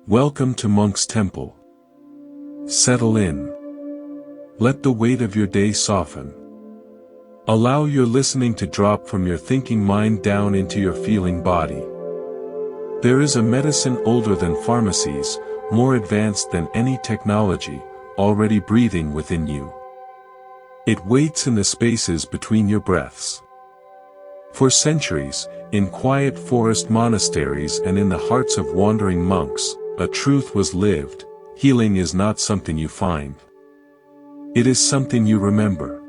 Welcome to Monk's Temple. Settle in. Let the weight of your day soften. Allow your listening to drop from your thinking mind down into your feeling body. There is a medicine older than pharmacies, more advanced than any technology, already breathing within you. It waits in the spaces between your breaths. For centuries, in quiet forest monasteries and in the hearts of wandering monks, a truth was lived: healing is not something you find. It is something you remember.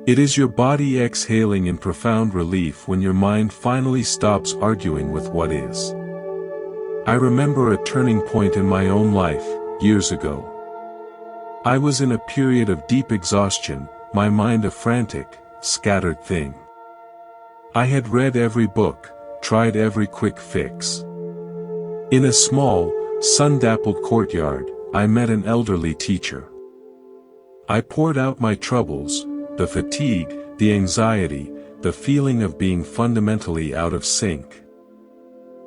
It is your body exhaling in profound relief when your mind finally stops arguing with what is. I remember a turning point in my own life, years ago. I was in a period of deep exhaustion, my mind a frantic, scattered thing. I had read every book, tried every quick fix. In a small, sun-dappled courtyard, I met an elderly teacher. I poured out my troubles, the fatigue, the anxiety, the feeling of being fundamentally out of sync.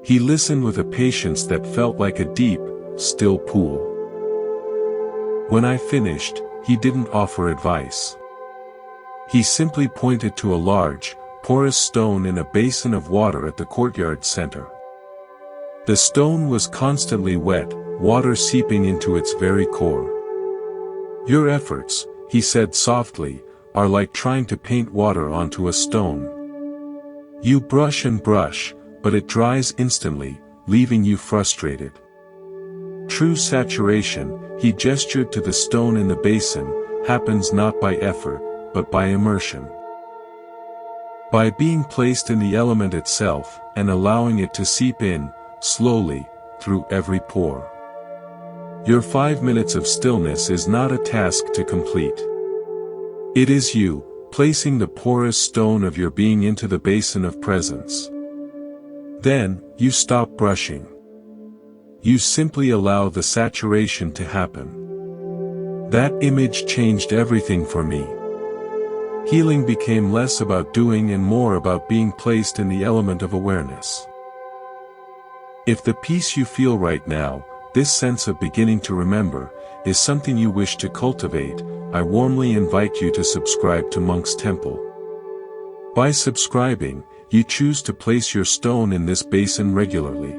He listened with a patience that felt like a deep, still pool. When I finished, he didn't offer advice. He simply pointed to a large, porous stone in a basin of water at the courtyard center. The stone was constantly wet, water seeping into its very core. Your efforts, he said softly, are like trying to paint water onto a stone. You brush and brush, but it dries instantly, leaving you frustrated. True saturation, he gestured to the stone in the basin, happens not by effort, but by immersion. By being placed in the element itself, and allowing it to seep in, slowly, through every pore. Your 5 minutes of stillness is not a task to complete. It is you, placing the porous stone of your being into the basin of presence. Then, you stop brushing. You simply allow the saturation to happen. That image changed everything for me. Healing became less about doing and more about being placed in the element of awareness. If the peace you feel right now, this sense of beginning to remember, is something you wish to cultivate, I warmly invite you to subscribe to Monk's Temple. By subscribing, you choose to place your stone in this basin regularly.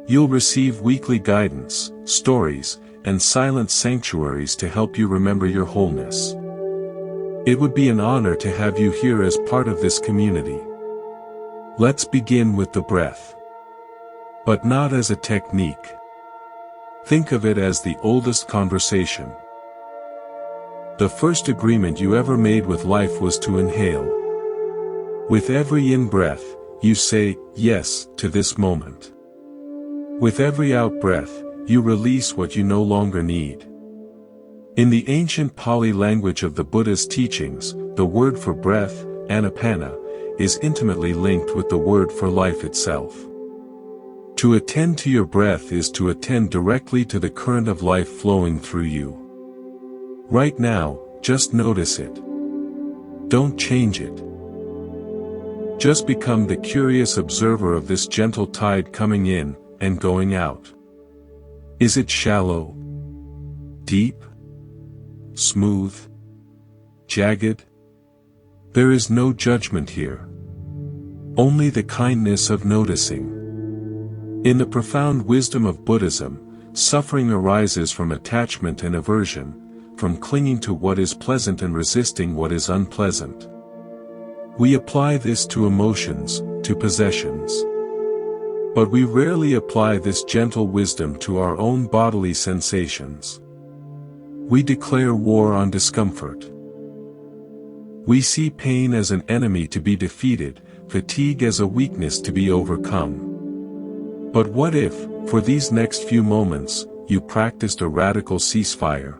You'll receive weekly guidance, stories, and silent sanctuaries to help you remember your wholeness. It would be an honor to have you here as part of this community. Let's begin with the breath. But not as a technique. Think of it as the oldest conversation. The first agreement you ever made with life was to inhale. With every in-breath, you say, yes, to this moment. With every out-breath, you release what you no longer need. In the ancient Pali language of the Buddha's teachings, the word for breath, anapana, is intimately linked with the word for life itself. To attend to your breath is to attend directly to the current of life flowing through you. Right now, just notice it. Don't change it. Just become the curious observer of this gentle tide coming in and going out. Is it shallow? Deep? Smooth? Jagged? There is no judgment here. Only the kindness of noticing. In the profound wisdom of Buddhism, suffering arises from attachment and aversion, from clinging to what is pleasant and resisting what is unpleasant. We apply this to emotions, to possessions. But we rarely apply this gentle wisdom to our own bodily sensations. We declare war on discomfort. We see pain as an enemy to be defeated, fatigue as a weakness to be overcome. But what if, for these next few moments, you practiced a radical ceasefire?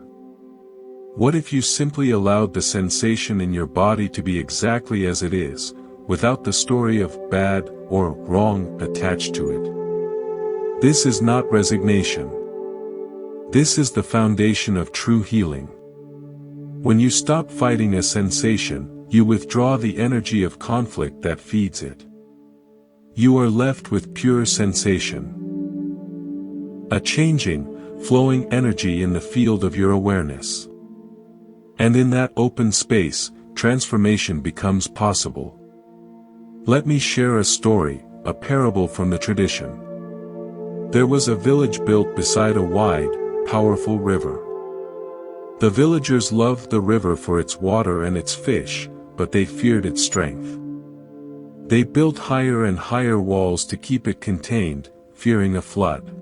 What if you simply allowed the sensation in your body to be exactly as it is, without the story of bad or wrong attached to it? This is not resignation. This is the foundation of true healing. When you stop fighting a sensation, you withdraw the energy of conflict that feeds it. You are left with pure sensation. A changing, flowing energy in the field of your awareness. And in that open space, transformation becomes possible. Let me share a story, a parable from the tradition. There was a village built beside a wide, powerful river. The villagers loved the river for its water and its fish, but they feared its strength. They built higher and higher walls to keep it contained, fearing a flood.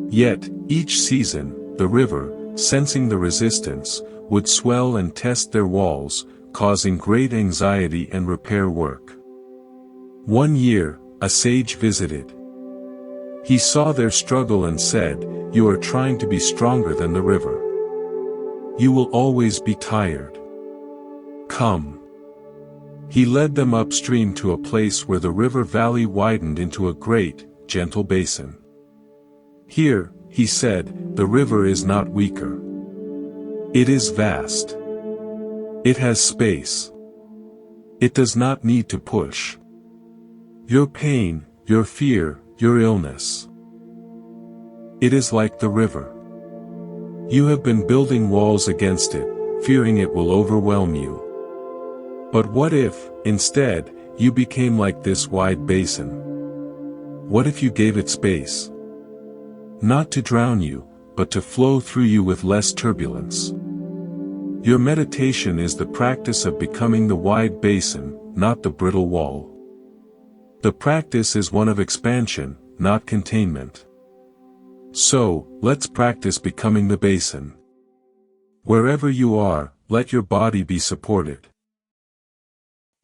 Yet, each season, the river, sensing the resistance, would swell and test their walls, causing great anxiety and repair work. One year, a sage visited. He saw their struggle and said, "You are trying to be stronger than the river. You will always be tired. Come." He led them upstream to a place where the river valley widened into a great, gentle basin. "Here," he said, "the river is not weaker. It is vast. It has space. It does not need to push. Your pain, your fear, your illness. It is like the river. You have been building walls against it, fearing it will overwhelm you. But what if, instead, you became like this wide basin? What if you gave it space? Not to drown you, but to flow through you with less turbulence. Your meditation is the practice of becoming the wide basin, not the brittle wall. The practice is one of expansion, not containment. So, let's practice becoming the basin. Wherever you are, let your body be supported.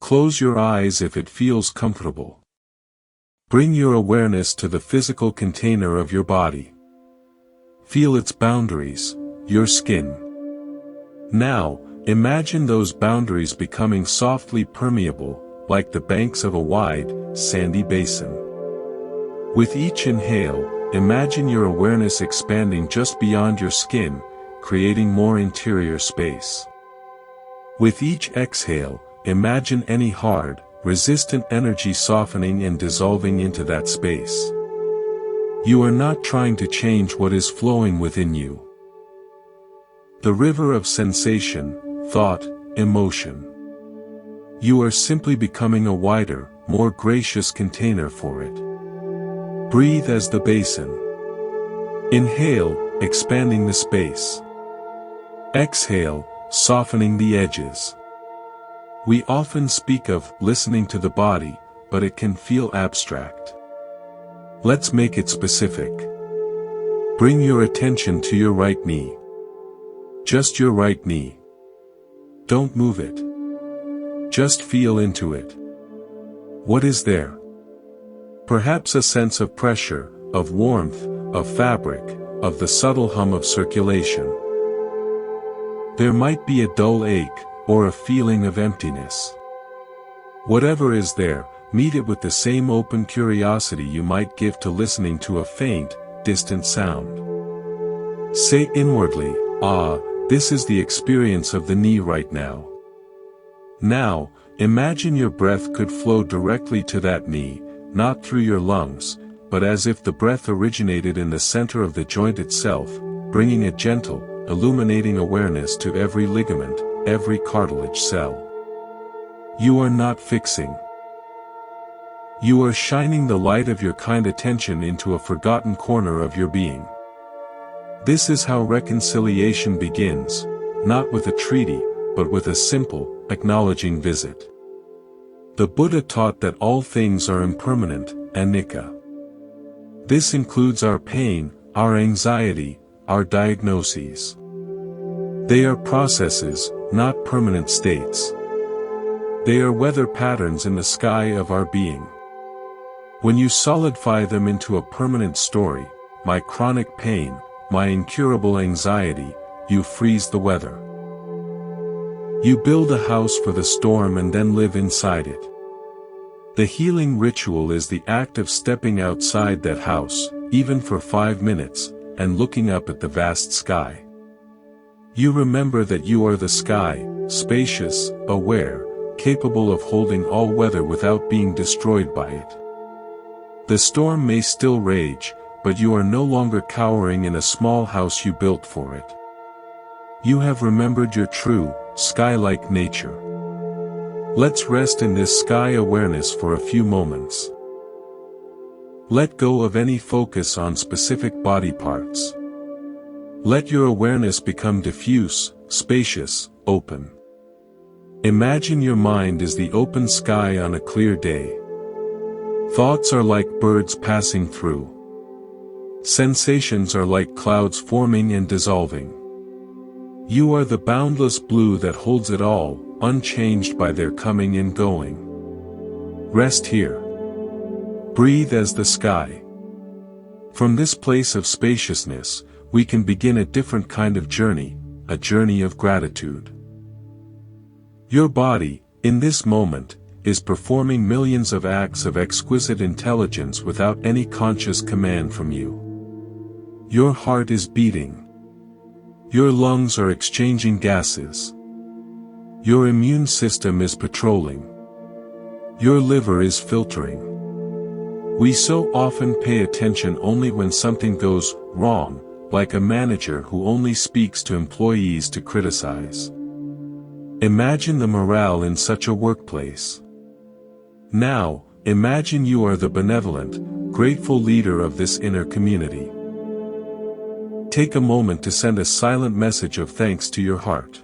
Close your eyes if it feels comfortable. Bring your awareness to the physical container of your body. Feel its boundaries, your skin. Now, imagine those boundaries becoming softly permeable, like the banks of a wide, sandy basin. With each inhale, imagine your awareness expanding just beyond your skin, creating more interior space. With each exhale, imagine any hard, resistant energy softening and dissolving into that space. You are not trying to change what is flowing within you. The river of sensation, thought, emotion. You are simply becoming a wider, more gracious container for it. Breathe as the basin. Inhale, expanding the space. Exhale, softening the edges. We often speak of listening to the body, but it can feel abstract. Let's make it specific. Bring your attention to your right knee. Just your right knee. Don't move it. Just feel into it. What is there? Perhaps a sense of pressure, of warmth, of fabric, of the subtle hum of circulation. There might be a dull ache, or a feeling of emptiness. Whatever is there, meet it with the same open curiosity you might give to listening to a faint, distant sound. Say inwardly, "Ah, this is the experience of the knee right now." Now, imagine your breath could flow directly to that knee, not through your lungs, but as if the breath originated in the center of the joint itself, bringing a gentle, illuminating awareness to every ligament, every cartilage cell. You are not fixing. You are shining the light of your kind attention into a forgotten corner of your being. This is how reconciliation begins, not with a treaty, but with a simple, acknowledging visit. The Buddha taught that all things are impermanent, anicca. This includes our pain, our anxiety, our diagnoses. They are processes, not permanent states. They are weather patterns in the sky of our being. When you solidify them into a permanent story, my chronic pain, my incurable anxiety, you freeze the weather. You build a house for the storm and then live inside it. The healing ritual is the act of stepping outside that house, even for 5 minutes, and looking up at the vast sky. You remember that you are the sky, spacious, aware, capable of holding all weather without being destroyed by it. The storm may still rage, but you are no longer cowering in a small house you built for it. You have remembered your true, sky-like nature. Let's rest in this sky awareness for a few moments. Let go of any focus on specific body parts. Let your awareness become diffuse, spacious, open. Imagine your mind is the open sky on a clear day. Thoughts are like birds passing through. Sensations are like clouds forming and dissolving. You are the boundless blue that holds it all, unchanged by their coming and going. Rest here. Breathe as the sky. From this place of spaciousness, we can begin a different kind of journey, a journey of gratitude. Your body, in this moment, is performing millions of acts of exquisite intelligence without any conscious command from you. Your heart is beating. Your lungs are exchanging gases. Your immune system is patrolling. Your liver is filtering. We so often pay attention only when something goes wrong, like a manager who only speaks to employees to criticize. Imagine the morale in such a workplace. Now, imagine you are the benevolent, grateful leader of this inner community. Take a moment to send a silent message of thanks to your heart.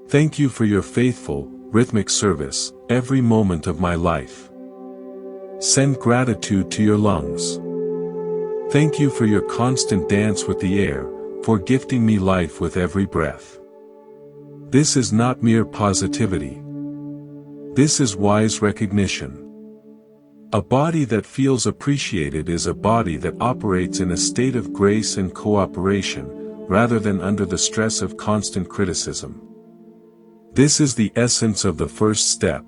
Thank you for your faithful, rhythmic service, every moment of my life. Send gratitude to your lungs. Thank you for your constant dance with the air, for gifting me life with every breath. This is not mere positivity. This is wise recognition. A body that feels appreciated is a body that operates in a state of grace and cooperation, rather than under the stress of constant criticism. This is the essence of the first step.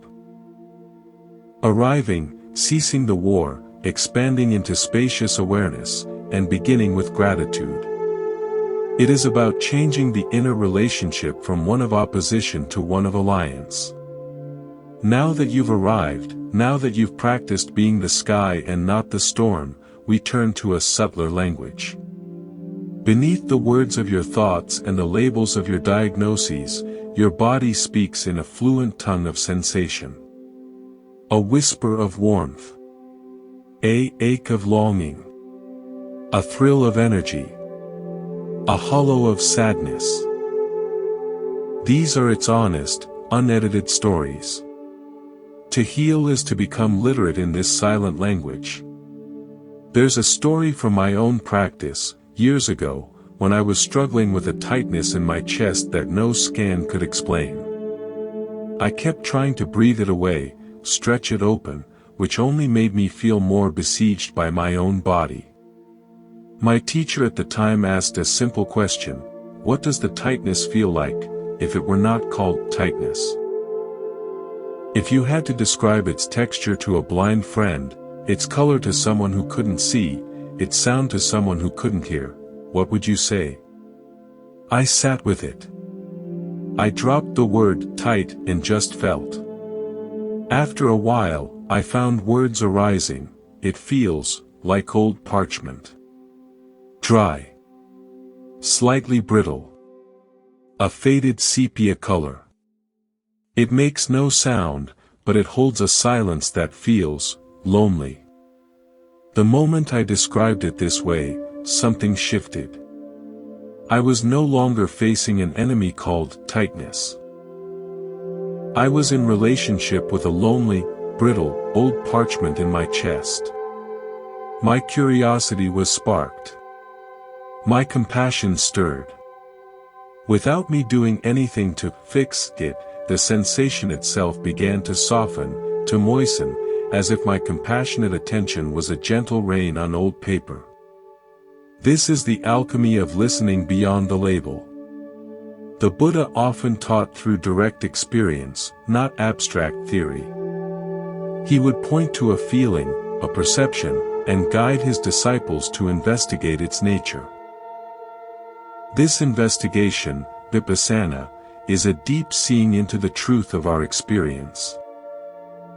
Arriving, ceasing the war, expanding into spacious awareness, and beginning with gratitude. It is about changing the inner relationship from one of opposition to one of alliance. Now that you've arrived, now that you've practiced being the sky and not the storm, we turn to a subtler language. Beneath the words of your thoughts and the labels of your diagnoses, your body speaks in a fluent tongue of sensation. A whisper of warmth. An ache of longing. A thrill of energy. A hollow of sadness. These are its honest, unedited stories. To heal is to become literate in this silent language. There's a story from my own practice, years ago, when I was struggling with a tightness in my chest that no scan could explain. I kept trying to breathe it away, stretch it open, which only made me feel more besieged by my own body. My teacher at the time asked a simple question: what does the tightness feel like, if it were not called tightness? If you had to describe its texture to a blind friend, its color to someone who couldn't see, its sound to someone who couldn't hear, what would you say? I sat with it. I dropped the word tight and just felt. After a while, I found words arising. It feels like old parchment. Dry. Slightly brittle. A faded sepia color. It makes no sound, but it holds a silence that feels lonely. The moment I described it this way, something shifted. I was no longer facing an enemy called tightness. I was in relationship with a lonely, brittle, old parchment in my chest. My curiosity was sparked. My compassion stirred. Without me doing anything to fix it, the sensation itself began to soften, to moisten, as if my compassionate attention was a gentle rain on old paper. This is the alchemy of listening beyond the label. The Buddha often taught through direct experience, not abstract theory. He would point to a feeling, a perception, and guide his disciples to investigate its nature. This investigation, vipassana, is a deep seeing into the truth of our experience.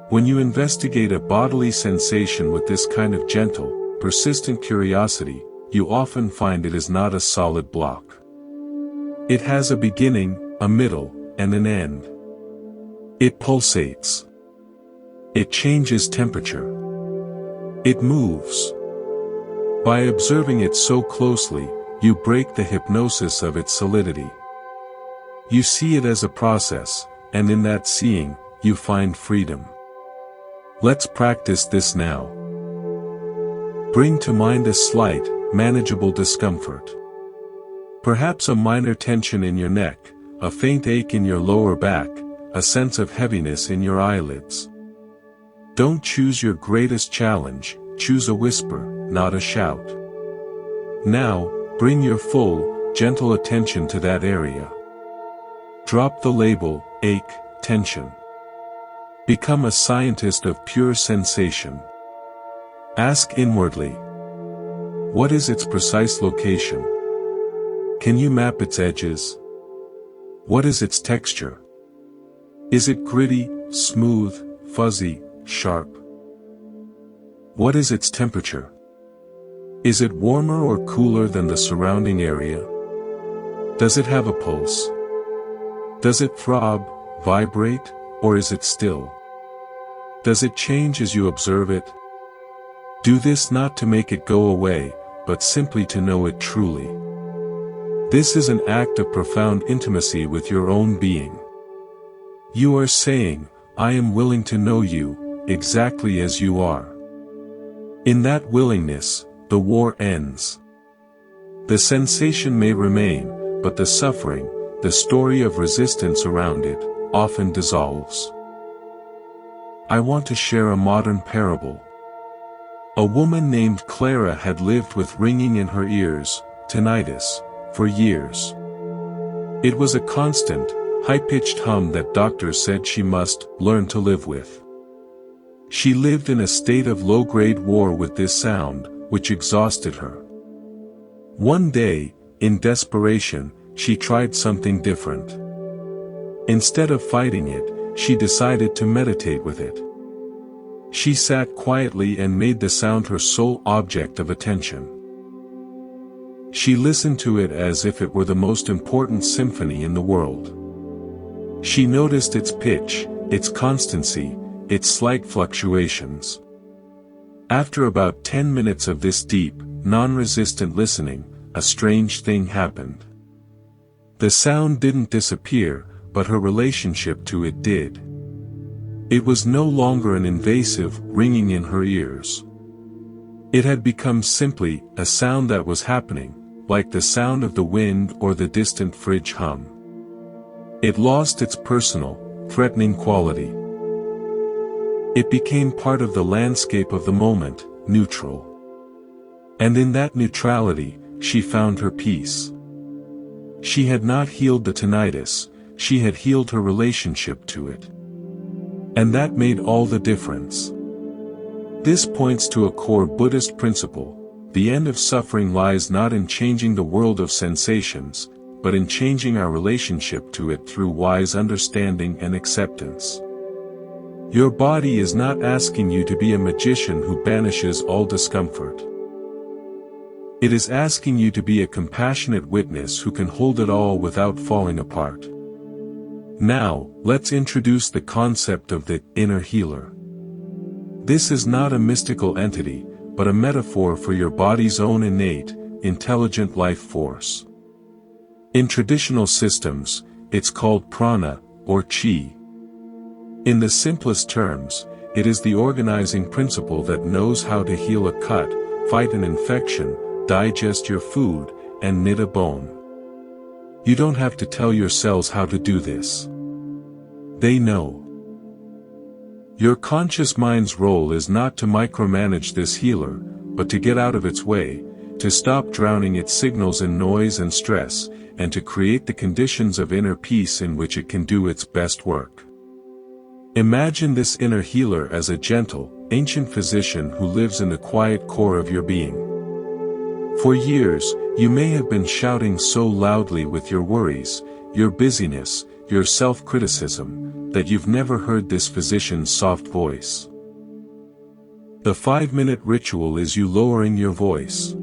When you investigate a bodily sensation with this kind of gentle, persistent curiosity, you often find it is not a solid block. It has a beginning, a middle, and an end. It pulsates. It changes temperature. It moves. By observing it so closely, you break the hypnosis of its solidity. You see it as a process, and in that seeing, you find freedom. Let's practice this now. Bring to mind a slight, manageable discomfort. Perhaps a minor tension in your neck, a faint ache in your lower back, a sense of heaviness in your eyelids. Don't choose your greatest challenge, choose a whisper, not a shout. Now, bring your full, gentle attention to that area. Drop the label, ache, tension. Become a scientist of pure sensation. Ask inwardly. What is its precise location? Can you map its edges? What is its texture? Is it gritty, smooth, fuzzy, sharp? What is its temperature? Is it warmer or cooler than the surrounding area? Does it have a pulse? Does it throb, vibrate, or is it still? Does it change as you observe it? Do this not to make it go away, but simply to know it truly. This is an act of profound intimacy with your own being. You are saying, I am willing to know you, exactly as you are. In that willingness, the war ends. The sensation may remain, but the suffering, the story of resistance around it, often dissolves. I want to share a modern parable. A woman named Clara had lived with ringing in her ears, tinnitus, for years. It was a constant, high-pitched hum that doctors said she must learn to live with. She lived in a state of low-grade war with this sound, which exhausted her. One day, in desperation, she tried something different. Instead of fighting it, she decided to meditate with it. She sat quietly and made the sound her sole object of attention. She listened to it as if it were the most important symphony in the world. She noticed its pitch, its constancy, its slight fluctuations. After about 10 minutes of this deep, non-resistant listening, a strange thing happened. The sound didn't disappear, but her relationship to it did. It was no longer an invasive ringing in her ears. It had become simply a sound that was happening, like the sound of the wind or the distant fridge hum. It lost its personal, threatening quality. It became part of the landscape of the moment, neutral. And in that neutrality, she found her peace. She had not healed the tinnitus, she had healed her relationship to it. And that made all the difference. This points to a core Buddhist principle: the end of suffering lies not in changing the world of sensations, but in changing our relationship to it through wise understanding and acceptance. Your body is not asking you to be a magician who banishes all discomfort. It is asking you to be a compassionate witness who can hold it all without falling apart. Now, let's introduce the concept of the inner healer. This is not a mystical entity, but a metaphor for your body's own innate, intelligent life force. In traditional systems, it's called prana, or chi. In the simplest terms, it is the organizing principle that knows how to heal a cut, fight an infection, digest your food, and knit a bone. You don't have to tell your cells how to do this. They know. Your conscious mind's role is not to micromanage this healer, but to get out of its way, to stop drowning its signals in noise and stress, and to create the conditions of inner peace in which it can do its best work. Imagine this inner healer as a gentle, ancient physician who lives in the quiet core of your being. For years, you may have been shouting so loudly with your worries, your busyness, your self-criticism, that you've never heard this physician's soft voice. The 5-minute ritual is you lowering your voice.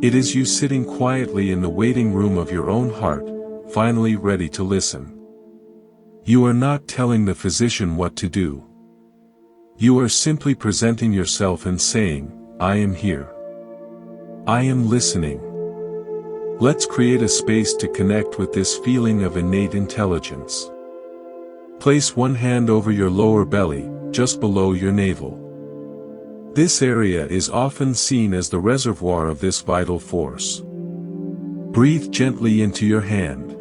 It is you sitting quietly in the waiting room of your own heart, finally ready to listen. You are not telling the physician what to do. You are simply presenting yourself and saying, I am here. I am listening. Let's create a space to connect with this feeling of innate intelligence. Place one hand over your lower belly, just below your navel. This area is often seen as the reservoir of this vital force. Breathe gently into your hand.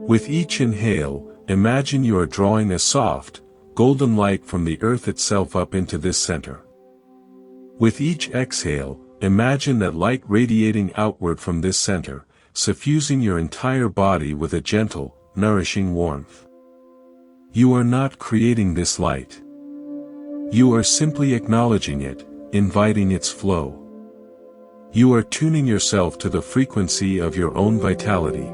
With each inhale, imagine you are drawing a soft, golden light from the earth itself up into this center. With each exhale, imagine that light radiating outward from this center, suffusing your entire body with a gentle, nourishing warmth. You are not creating this light. You are simply acknowledging it, inviting its flow. You are tuning yourself to the frequency of your own vitality.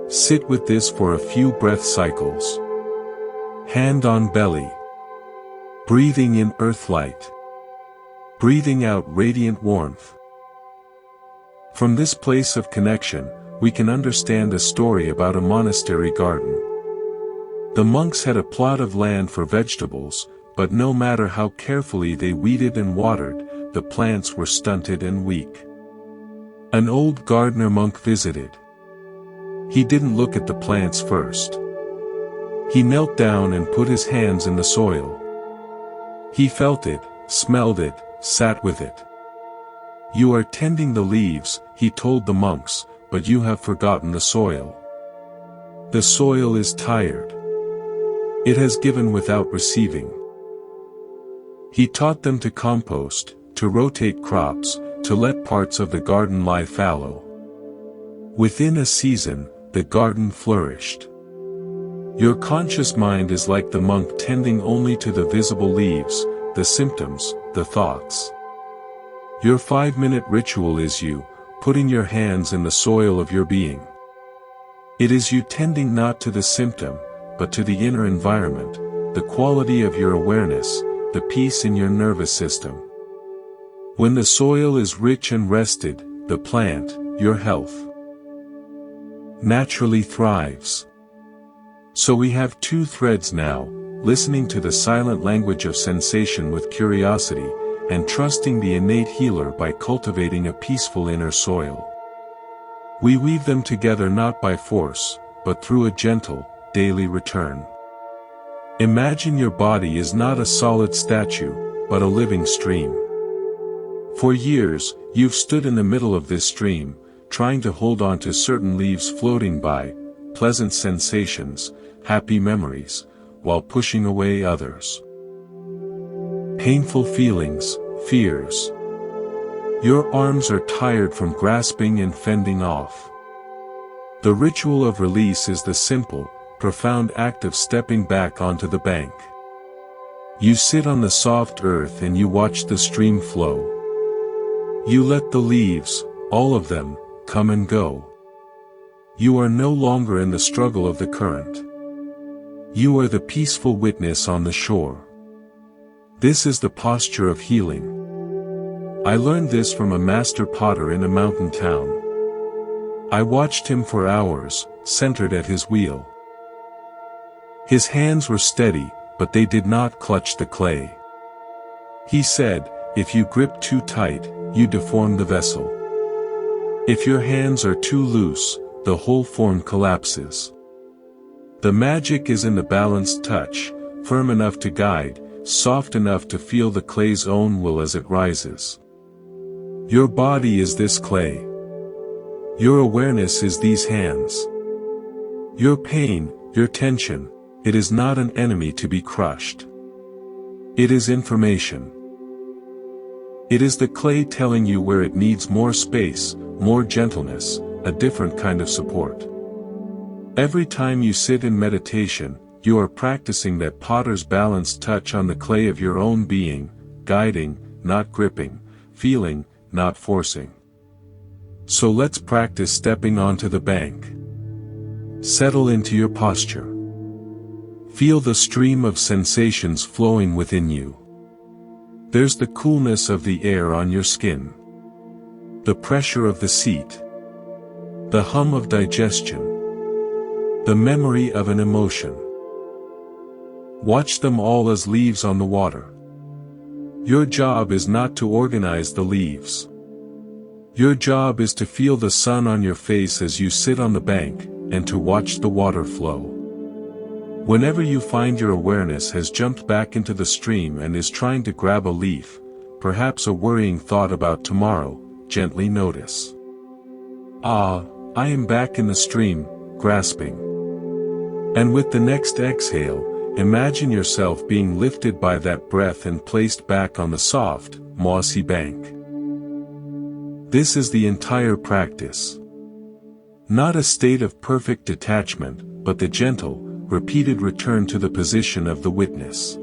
Sit with this for a few breath cycles. Hand on belly. Breathing in earth light. Breathing out radiant warmth. From this place of connection, we can understand a story about a monastery garden. The monks had a plot of land for vegetables, but no matter how carefully they weeded and watered, the plants were stunted and weak. An old gardener monk visited. He didn't look at the plants first. He knelt down and put his hands in the soil. He felt it, smelled it, sat with it. You are tending the leaves, he told the monks, but you have forgotten the soil. The soil is tired. It has given without receiving. He taught them to compost, to rotate crops, to let parts of the garden lie fallow. Within a season, the garden flourished. Your conscious mind is like the monk tending only to the visible leaves, the symptoms, the thoughts. Your 5-minute ritual is you, putting your hands in the soil of your being. It is you tending not to the symptom, but to the inner environment, the quality of your awareness, the peace in your nervous system. When the soil is rich and rested, the plant, your health, naturally thrives. So we have two threads now, listening to the silent language of sensation with curiosity, and trusting the innate healer by cultivating a peaceful inner soil. We weave them together not by force, but through a gentle, daily return. Imagine your body is not a solid statue, but a living stream. For years, you've stood in the middle of this stream, trying to hold on to certain leaves floating by, pleasant sensations, happy memories, while pushing away others. Painful feelings, fears. Your arms are tired from grasping and fending off. The ritual of release is the simple, profound act of stepping back onto the bank. You sit on the soft earth and you watch the stream flow. You let the leaves, all of them, come and go. You are no longer in the struggle of the current. You are the peaceful witness on the shore. This is the posture of healing. I learned this from a master potter in a mountain town. I watched him for hours, centered at his wheel. His hands were steady, but they did not clutch the clay. He said, if you grip too tight, you deform the vessel. If your hands are too loose, the whole form collapses. The magic is in the balanced touch, firm enough to guide, soft enough to feel the clay's own will as it rises. Your body is this clay. Your awareness is these hands. Your pain, your tension, it is not an enemy to be crushed. It is information. It is the clay telling you where it needs more space, more gentleness, a different kind of support. Every time you sit in meditation, you are practicing that potter's balanced touch on the clay of your own being, guiding, not gripping, feeling, not forcing. So let's practice stepping onto the bank. Settle into your posture. Feel the stream of sensations flowing within you. There's the coolness of the air on your skin, the pressure of the seat, the hum of digestion, the memory of an emotion. Watch them all as leaves on the water. Your job is not to organize the leaves. Your job is to feel the sun on your face as you sit on the bank, and to watch the water flow. Whenever you find your awareness has jumped back into the stream and is trying to grab a leaf, perhaps a worrying thought about tomorrow, gently notice. Ah, I am back in the stream, grasping. And with the next exhale, imagine yourself being lifted by that breath and placed back on the soft, mossy bank. This is the entire practice. Not a state of perfect detachment, but the gentle, repeated return to the position of the witness.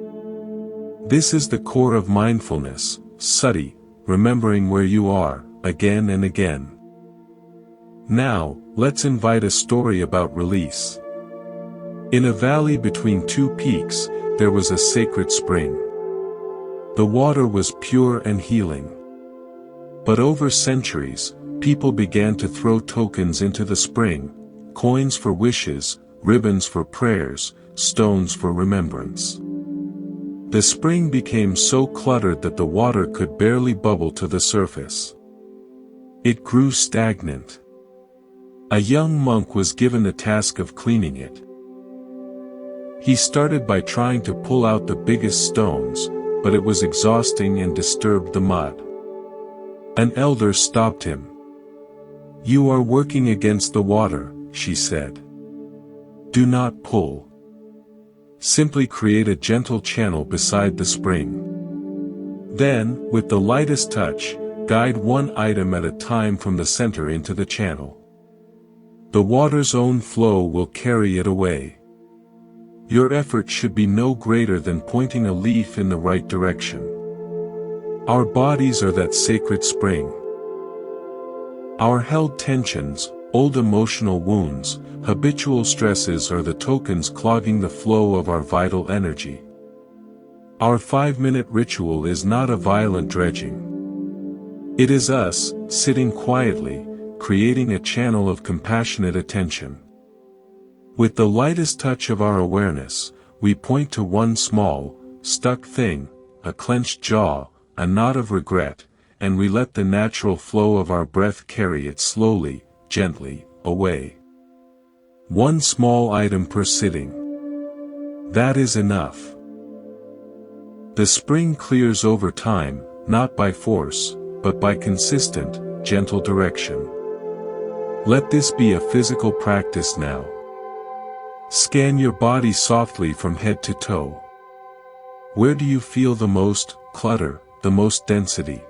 This is the core of mindfulness, sati, remembering where you are, again and again. Now, let's invite a story about release. In a valley between two peaks, there was a sacred spring. The water was pure and healing. But over centuries, people began to throw tokens into the spring, coins for wishes, ribbons for prayers, stones for remembrance. The spring became so cluttered that the water could barely bubble to the surface. It grew stagnant. A young monk was given the task of cleaning it. He started by trying to pull out the biggest stones, but it was exhausting and disturbed the mud. An elder stopped him. "You are working against the water," she said. "Do not pull. Simply create a gentle channel beside the spring. Then, with the lightest touch, guide one item at a time from the center into the channel. The water's own flow will carry it away. Your effort should be no greater than pointing a leaf in the right direction." Our bodies are that sacred spring. Our held tensions, old emotional wounds, habitual stresses are the tokens clogging the flow of our vital energy. Our 5-minute ritual is not a violent dredging. It is us, sitting quietly, creating a channel of compassionate attention. With the lightest touch of our awareness, we point to one small, stuck thing, a clenched jaw, a knot of regret, and we let the natural flow of our breath carry it slowly, gently, away. One small item per sitting. That is enough. The spring clears over time, not by force, but by consistent, gentle direction. Let this be a physical practice now. Scan your body softly from head to toe. Where do you feel the most clutter, the most density?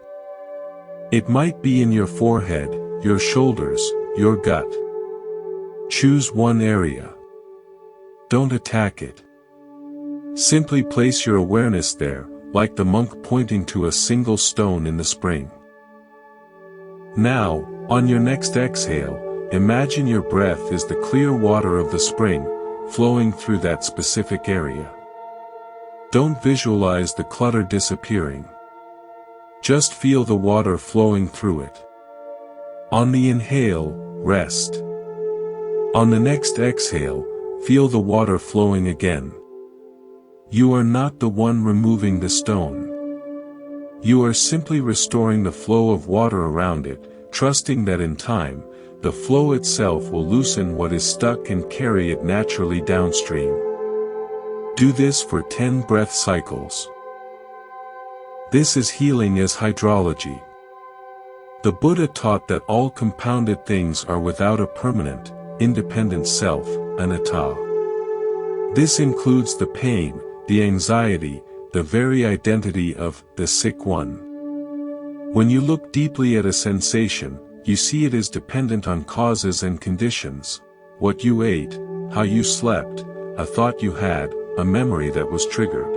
It might be in your forehead, your shoulders, your gut. Choose one area. Don't attack it. Simply place your awareness there, like the monk pointing to a single stone in the spring. Now, on your next exhale, imagine your breath is the clear water of the spring, flowing through that specific area. Don't visualize the clutter disappearing. Just feel the water flowing through it. On the inhale, rest. On the next exhale, feel the water flowing again. You are not the one removing the stone. You are simply restoring the flow of water around it, trusting that in time, the flow itself will loosen what is stuck and carry it naturally downstream. Do this for 10 breath cycles. This is healing as hydrology. The Buddha taught that all compounded things are without a permanent, independent self, anatta. This includes the pain, the anxiety, the very identity of the sick one. When you look deeply at a sensation, you see it is dependent on causes and conditions: what you ate, how you slept, a thought you had, a memory that was triggered.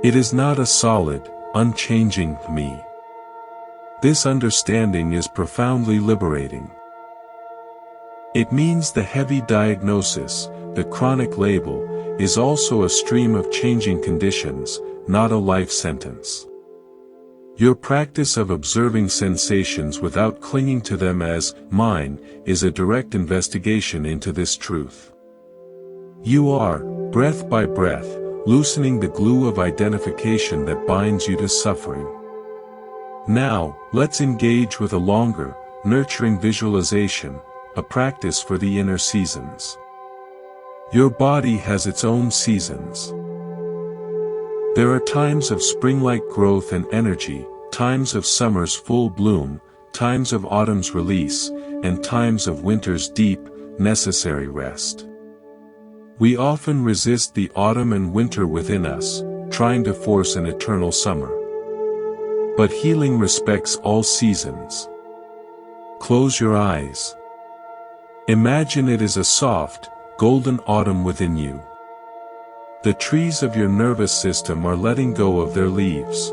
It is not a solid, unchanging me. This understanding is profoundly liberating. It means the heavy diagnosis, the chronic label, is also a stream of changing conditions, not a life sentence. Your practice of observing sensations without clinging to them as mine is a direct investigation into this truth. You are, breath by breath, loosening the glue of identification that binds you to suffering. Now, let's engage with a longer, nurturing visualization, a practice for the inner seasons. Your body has its own seasons. There are times of spring-like growth and energy, times of summer's full bloom, times of autumn's release, and times of winter's deep, necessary rest. We often resist the autumn and winter within us, trying to force an eternal summer. But healing respects all seasons. Close your eyes. Imagine it is a soft, golden autumn within you. The trees of your nervous system are letting go of their leaves.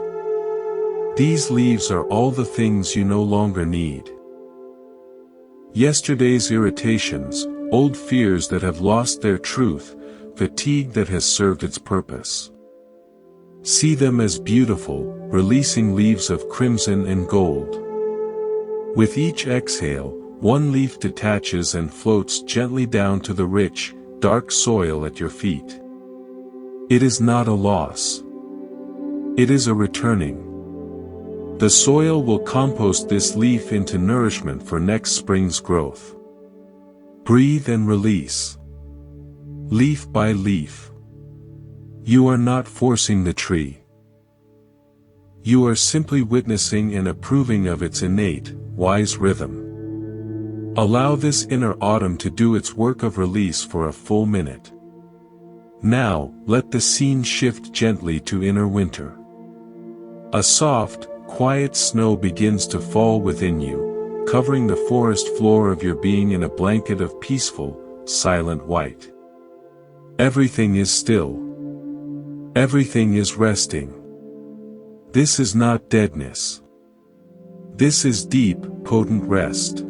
These leaves are all the things you no longer need. Yesterday's irritations, old fears that have lost their truth, fatigue that has served its purpose. See them as beautiful, releasing leaves of crimson and gold. With each exhale, one leaf detaches and floats gently down to the rich, dark soil at your feet. It is not a loss. It is a returning. The soil will compost this leaf into nourishment for next spring's growth. Breathe and release. Leaf by leaf. You are not forcing the tree. You are simply witnessing and approving of its innate, wise rhythm. Allow this inner autumn to do its work of release for a full minute. Now, let the scene shift gently to inner winter. A soft, quiet snow begins to fall within you, covering the forest floor of your being in a blanket of peaceful, silent white. Everything is still. Everything is resting. This is not deadness. This is deep, potent rest.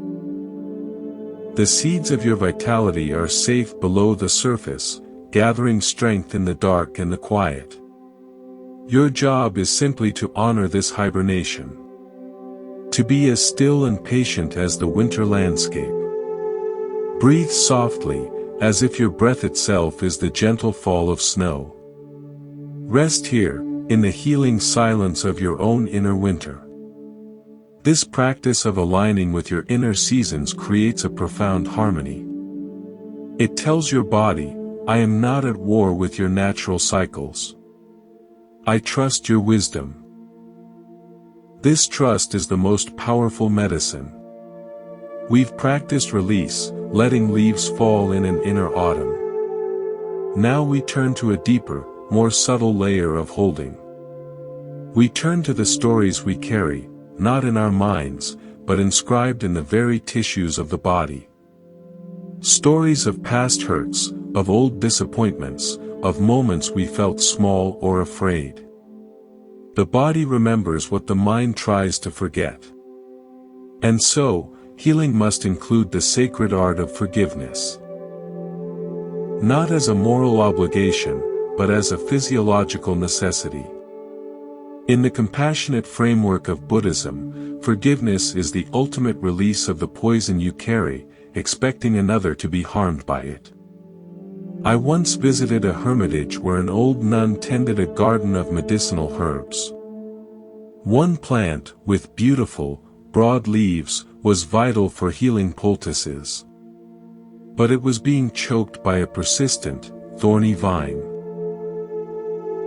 The seeds of your vitality are safe below the surface, gathering strength in the dark and the quiet. Your job is simply to honor this hibernation. To be as still and patient as the winter landscape. Breathe softly, as if your breath itself is the gentle fall of snow. Rest here, in the healing silence of your own inner winter. This practice of aligning with your inner seasons creates a profound harmony. It tells your body, I am not at war with your natural cycles. I trust your wisdom. This trust is the most powerful medicine. We've practiced release, letting leaves fall in an inner autumn. Now we turn to a deeper, more subtle layer of holding. We turn to the stories we carry, not in our minds, but inscribed in the very tissues of the body. Stories of past hurts, of old disappointments, of moments we felt small or afraid. The body remembers what the mind tries to forget. And so, healing must include the sacred art of forgiveness. Not as a moral obligation, but as a physiological necessity. In the compassionate framework of Buddhism, forgiveness is the ultimate release of the poison you carry, expecting another to be harmed by it. I once visited a hermitage where an old nun tended a garden of medicinal herbs. One plant, with beautiful, broad leaves, was vital for healing poultices. But it was being choked by a persistent, thorny vine.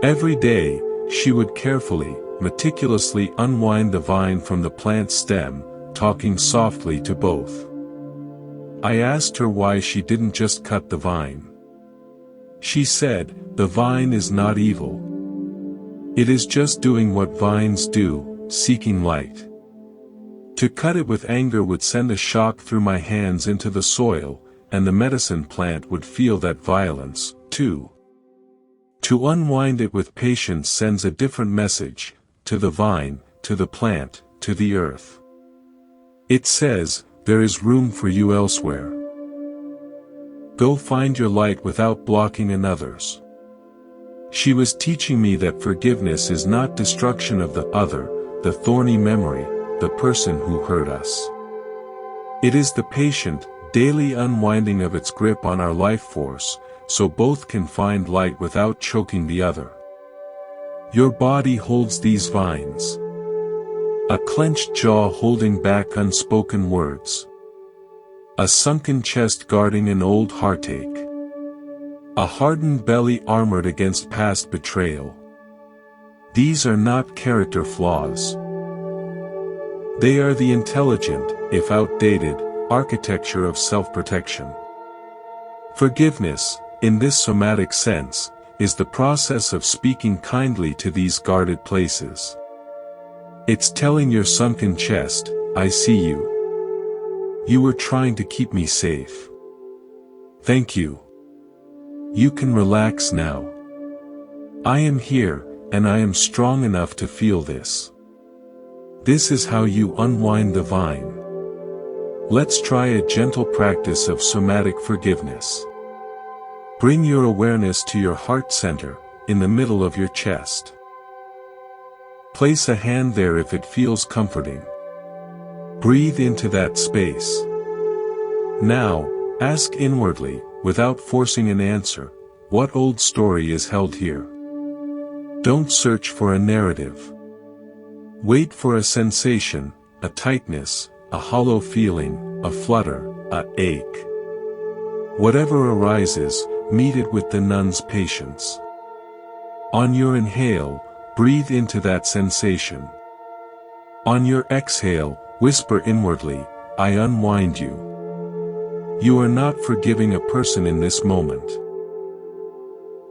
Every day, she would carefully, meticulously unwind the vine from the plant's stem, talking softly to both. I asked her why she didn't just cut the vine. She said, the vine is not evil. It is just doing what vines do, seeking light. To cut it with anger would send a shock through my hands into the soil, and the medicine plant would feel that violence, too. To unwind it with patience sends a different message, to the vine, to the plant, to the earth. It says, there is room for you elsewhere. Go find your light without blocking another's. She was teaching me that forgiveness is not destruction of the other, the thorny memory, the person who hurt us. It is the patient, daily unwinding of its grip on our life force, so both can find light without choking the other. Your body holds these vines. A clenched jaw holding back unspoken words. A sunken chest guarding an old heartache. A hardened belly armored against past betrayal. These are not character flaws. They are the intelligent, if outdated, architecture of self-protection. Forgiveness, in this somatic sense, is the process of speaking kindly to these guarded places. It's telling your sunken chest, I see you. You were trying to keep me safe. Thank you. You can relax now. I am here, and I am strong enough to feel this. This is how you unwind the vine. Let's try a gentle practice of somatic forgiveness. Bring your awareness to your heart center, in the middle of your chest. Place a hand there if it feels comforting. Breathe into that space. Now, ask inwardly, without forcing an answer, what old story is held here? Don't search for a narrative. Wait for a sensation, a tightness, a hollow feeling, a flutter, a ache. Whatever arises, meet it with the nun's patience. On your inhale, breathe into that sensation. On your exhale, whisper inwardly, I unwind you. You are not forgiving a person in this moment.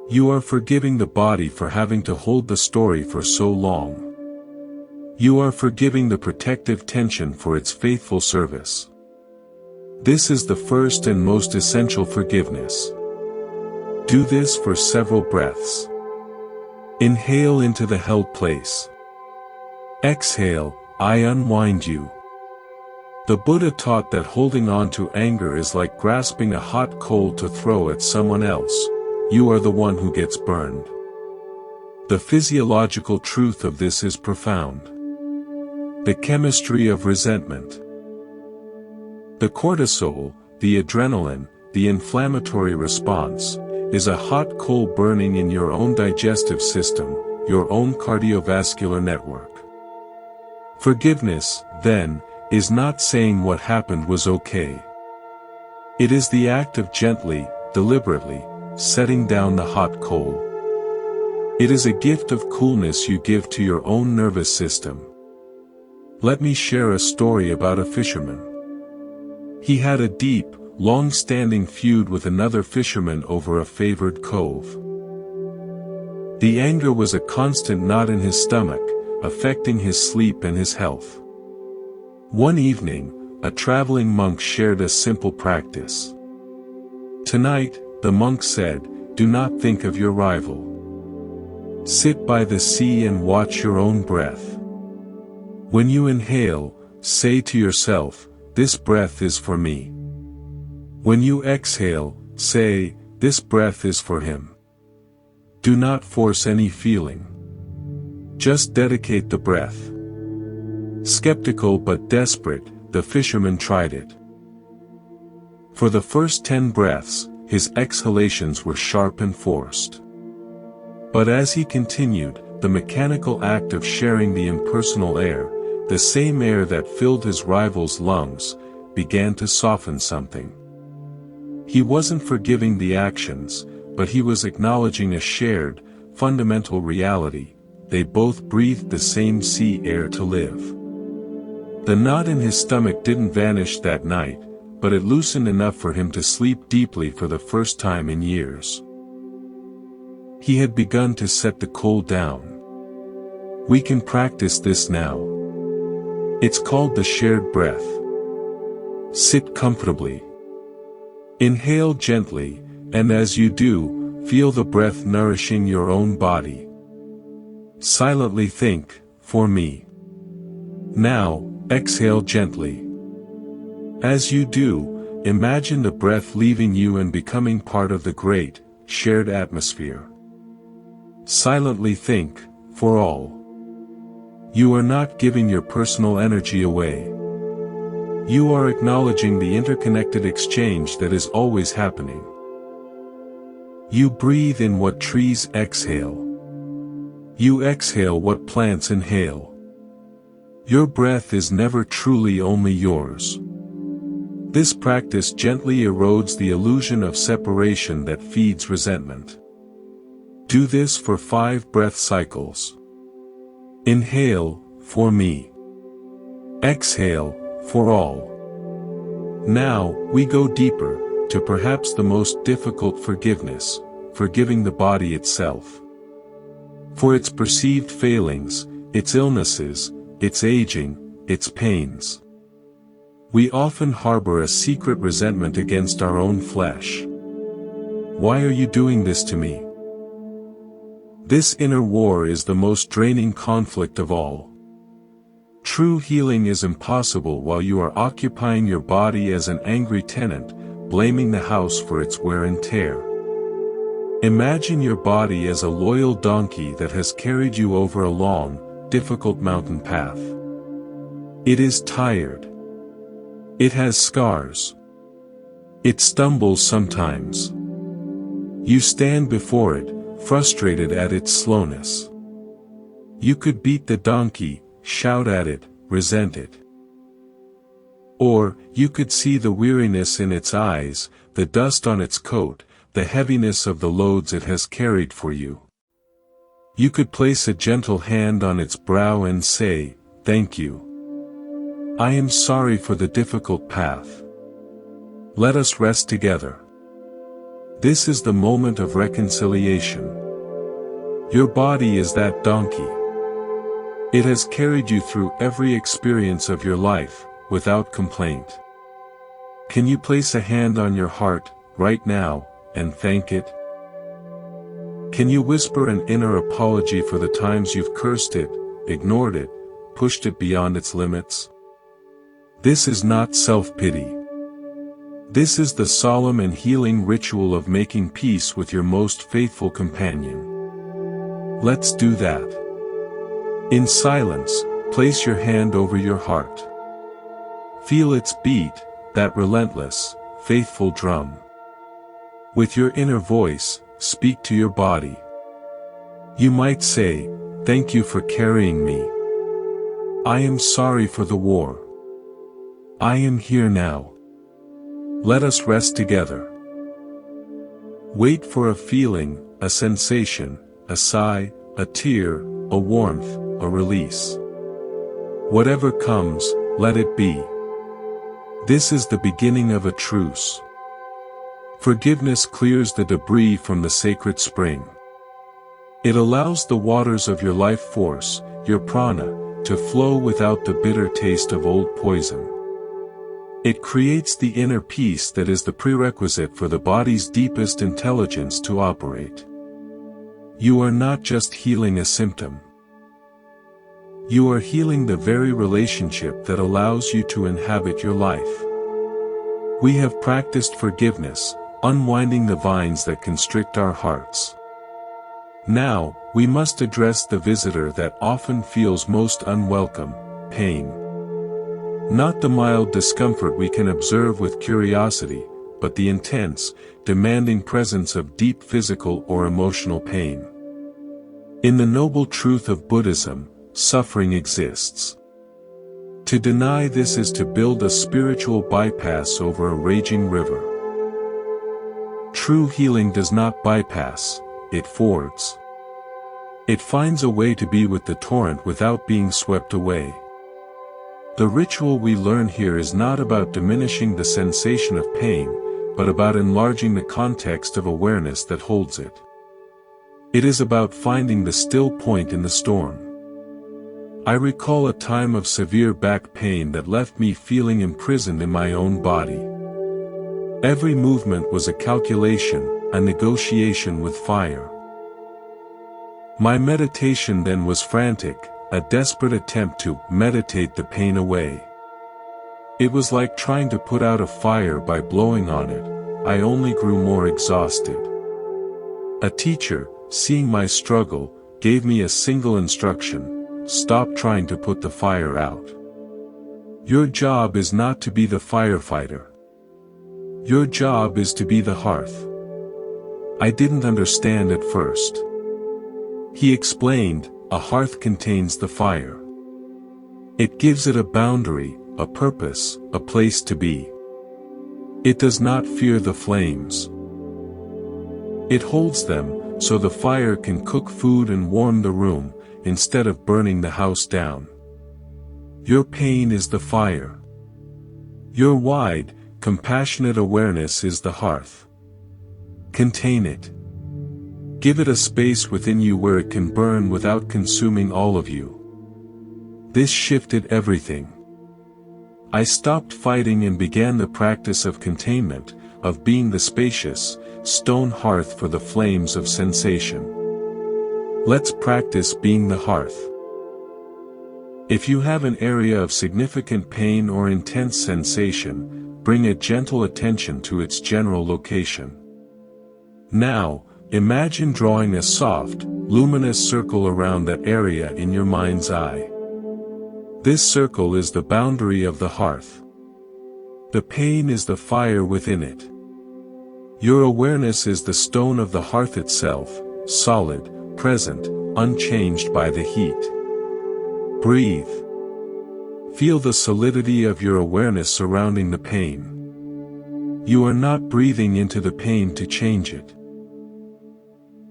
You are forgiving the body for having to hold the story for so long. You are forgiving the protective tension for its faithful service. This is the first and most essential forgiveness. Do this for several breaths. Inhale into the held place. Exhale, I unwind you. The Buddha taught that holding on to anger is like grasping a hot coal to throw at someone else. You are the one who gets burned. The physiological truth of this is profound. The chemistry of resentment. The cortisol, the adrenaline, the inflammatory response, is a hot coal burning in your own digestive system, your own cardiovascular network. Forgiveness, then, is not saying what happened was okay. It is the act of gently, deliberately, setting down the hot coal. It is a gift of coolness you give to your own nervous system. Let me share a story about a fisherman. He had a deep, long-standing feud with another fisherman over a favored cove. The anger was a constant knot in his stomach, affecting his sleep and his health. One evening, a traveling monk shared a simple practice. Tonight, the monk said, do not think of your rival. Sit by the sea and watch your own breath. When you inhale, say to yourself, this breath is for me. When you exhale, say, this breath is for him. Do not force any feeling. Just dedicate the breath. Skeptical but desperate, the fisherman tried it. For the first 10 breaths, his exhalations were sharp and forced. But as he continued, the mechanical act of sharing the impersonal air, the same air that filled his rival's lungs, began to soften something. He wasn't forgiving the actions, but he was acknowledging a shared, fundamental reality. They both breathed the same sea air to live. The knot in his stomach didn't vanish that night, but it loosened enough for him to sleep deeply for the first time in years. He had begun to set the coal down. We can practice this now. It's called the shared breath. Sit comfortably. Inhale gently, and as you do, feel the breath nourishing your own body. Silently think, for me. Now, exhale gently. As you do, imagine the breath leaving you and becoming part of the great, shared atmosphere. Silently think, for all. You are not giving your personal energy away. You are acknowledging the interconnected exchange that is always happening. You breathe in what trees exhale. You exhale what plants inhale. Your breath is never truly only yours. This practice gently erodes the illusion of separation that feeds resentment. Do this for 5 breath cycles. Inhale, for me. Exhale, for all. Now, we go deeper, to perhaps the most difficult forgiveness, forgiving the body itself. For its perceived failings, its illnesses, its aging, its pains. We often harbor a secret resentment against our own flesh. Why are you doing this to me? This inner war is the most draining conflict of all. True healing is impossible while you are occupying your body as an angry tenant, blaming the house for its wear and tear. Imagine your body as a loyal donkey that has carried you over a long, difficult mountain path. It is tired. It has scars. It stumbles sometimes. You stand before it, frustrated at its slowness. You could beat the donkey, shout at it, resent it. Or, you could see the weariness in its eyes, the dust on its coat, the heaviness of the loads it has carried for you. You could place a gentle hand on its brow and say, "Thank you. I am sorry for the difficult path. Let us rest together." This is the moment of reconciliation. Your body is that donkey. It has carried you through every experience of your life, without complaint. Can you place a hand on your heart, right now, and thank it? Can you whisper an inner apology for the times you've cursed it, ignored it, pushed it beyond its limits? This is not self-pity. This is the solemn and healing ritual of making peace with your most faithful companion. Let's do that. In silence, place your hand over your heart. Feel its beat, that relentless, faithful drum. With your inner voice, speak to your body. You might say, "Thank you for carrying me. I am sorry for the war. I am here now. Let us rest together." Wait for a feeling, a sensation, a sigh, a tear, a warmth, a release. Whatever comes, let it be. This is the beginning of a truce. Forgiveness clears the debris from the sacred spring. It allows the waters of your life force, your prana, to flow without the bitter taste of old poison. It creates the inner peace that is the prerequisite for the body's deepest intelligence to operate. You are not just healing a symptom. You are healing the very relationship that allows you to inhabit your life. We have practiced forgiveness, unwinding the vines that constrict our hearts. Now, we must address the visitor that often feels most unwelcome, pain. Not the mild discomfort we can observe with curiosity, but the intense, demanding presence of deep physical or emotional pain. In the noble truth of Buddhism, suffering exists. To deny this is to build a spiritual bypass over a raging river. True healing does not bypass, it fords. It finds a way to be with the torrent without being swept away. The ritual we learn here is not about diminishing the sensation of pain, but about enlarging the context of awareness that holds it. It is about finding the still point in the storm. I recall a time of severe back pain that left me feeling imprisoned in my own body. Every movement was a calculation, a negotiation with fire. My meditation then was frantic, a desperate attempt to meditate the pain away. It was like trying to put out a fire by blowing on it. I only grew more exhausted. A teacher, seeing my struggle, gave me a single instruction: stop trying to put the fire out. Your job is not to be the firefighter. Your job is to be the hearth. I didn't understand at first. He explained, a hearth contains the fire. It gives it a boundary, a purpose, a place to be. It does not fear the flames. It holds them, so the fire can cook food and warm the room, instead of burning the house down. Your pain is the fire. Your wide, compassionate awareness is the hearth. Contain it. Give it a space within you where it can burn without consuming all of you. This shifted everything. I stopped fighting and began the practice of containment, of being the spacious, stone hearth for the flames of sensation. Let's practice being the hearth. If you have an area of significant pain or intense sensation, bring a gentle attention to its general location. Now, imagine drawing a soft, luminous circle around that area in your mind's eye. This circle is the boundary of the hearth. The pain is the fire within it. Your awareness is the stone of the hearth itself, solid, present, unchanged by the heat. Breathe. Feel the solidity of your awareness surrounding the pain. You are not breathing into the pain to change it.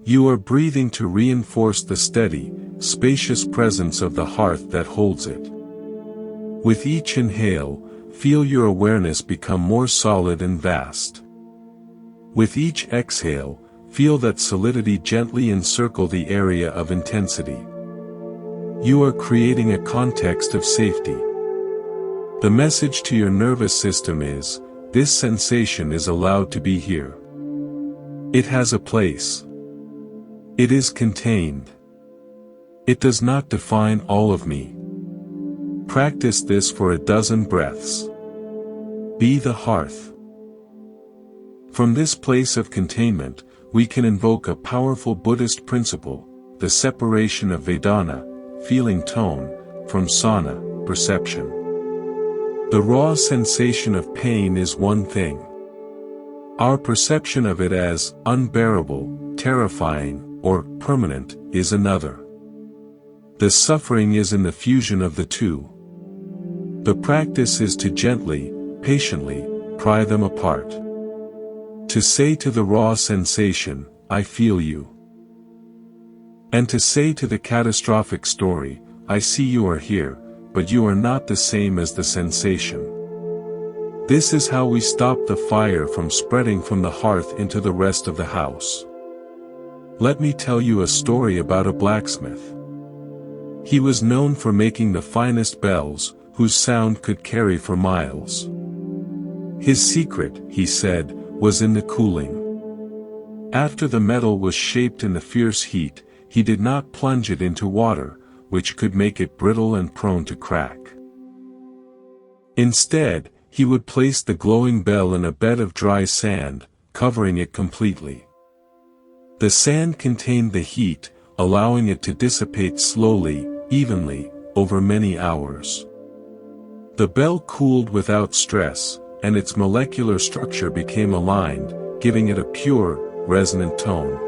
You are breathing to reinforce the steady, spacious presence of the hearth that holds it. With each inhale, feel your awareness become more solid and vast. With each exhale, feel that solidity gently encircle the area of intensity. You are creating a context of safety. The message to your nervous system is, this sensation is allowed to be here. It has a place. It is contained. It does not define all of me. Practice this for a dozen breaths. Be the hearth. From this place of containment, we can invoke a powerful Buddhist principle, the separation of Vedana, feeling tone, from sana, perception. The raw sensation of pain is one thing. Our perception of it as unbearable, terrifying, or permanent is another. The suffering is in the fusion of the two. The practice is to gently, patiently, pry them apart. To say to the raw sensation, I feel you. And to say to the catastrophic story, I see you are here, but you are not the same as the sensation. This is how we stop the fire from spreading from the hearth into the rest of the house. Let me tell you a story about a blacksmith. He was known for making the finest bells, whose sound could carry for miles. His secret, he said, was in the cooling. After the metal was shaped in the fierce heat, he did not plunge it into water, which could make it brittle and prone to crack. Instead, he would place the glowing bell in a bed of dry sand, covering it completely. The sand contained the heat, allowing it to dissipate slowly, evenly, over many hours. The bell cooled without stress, and its molecular structure became aligned, giving it a pure, resonant tone.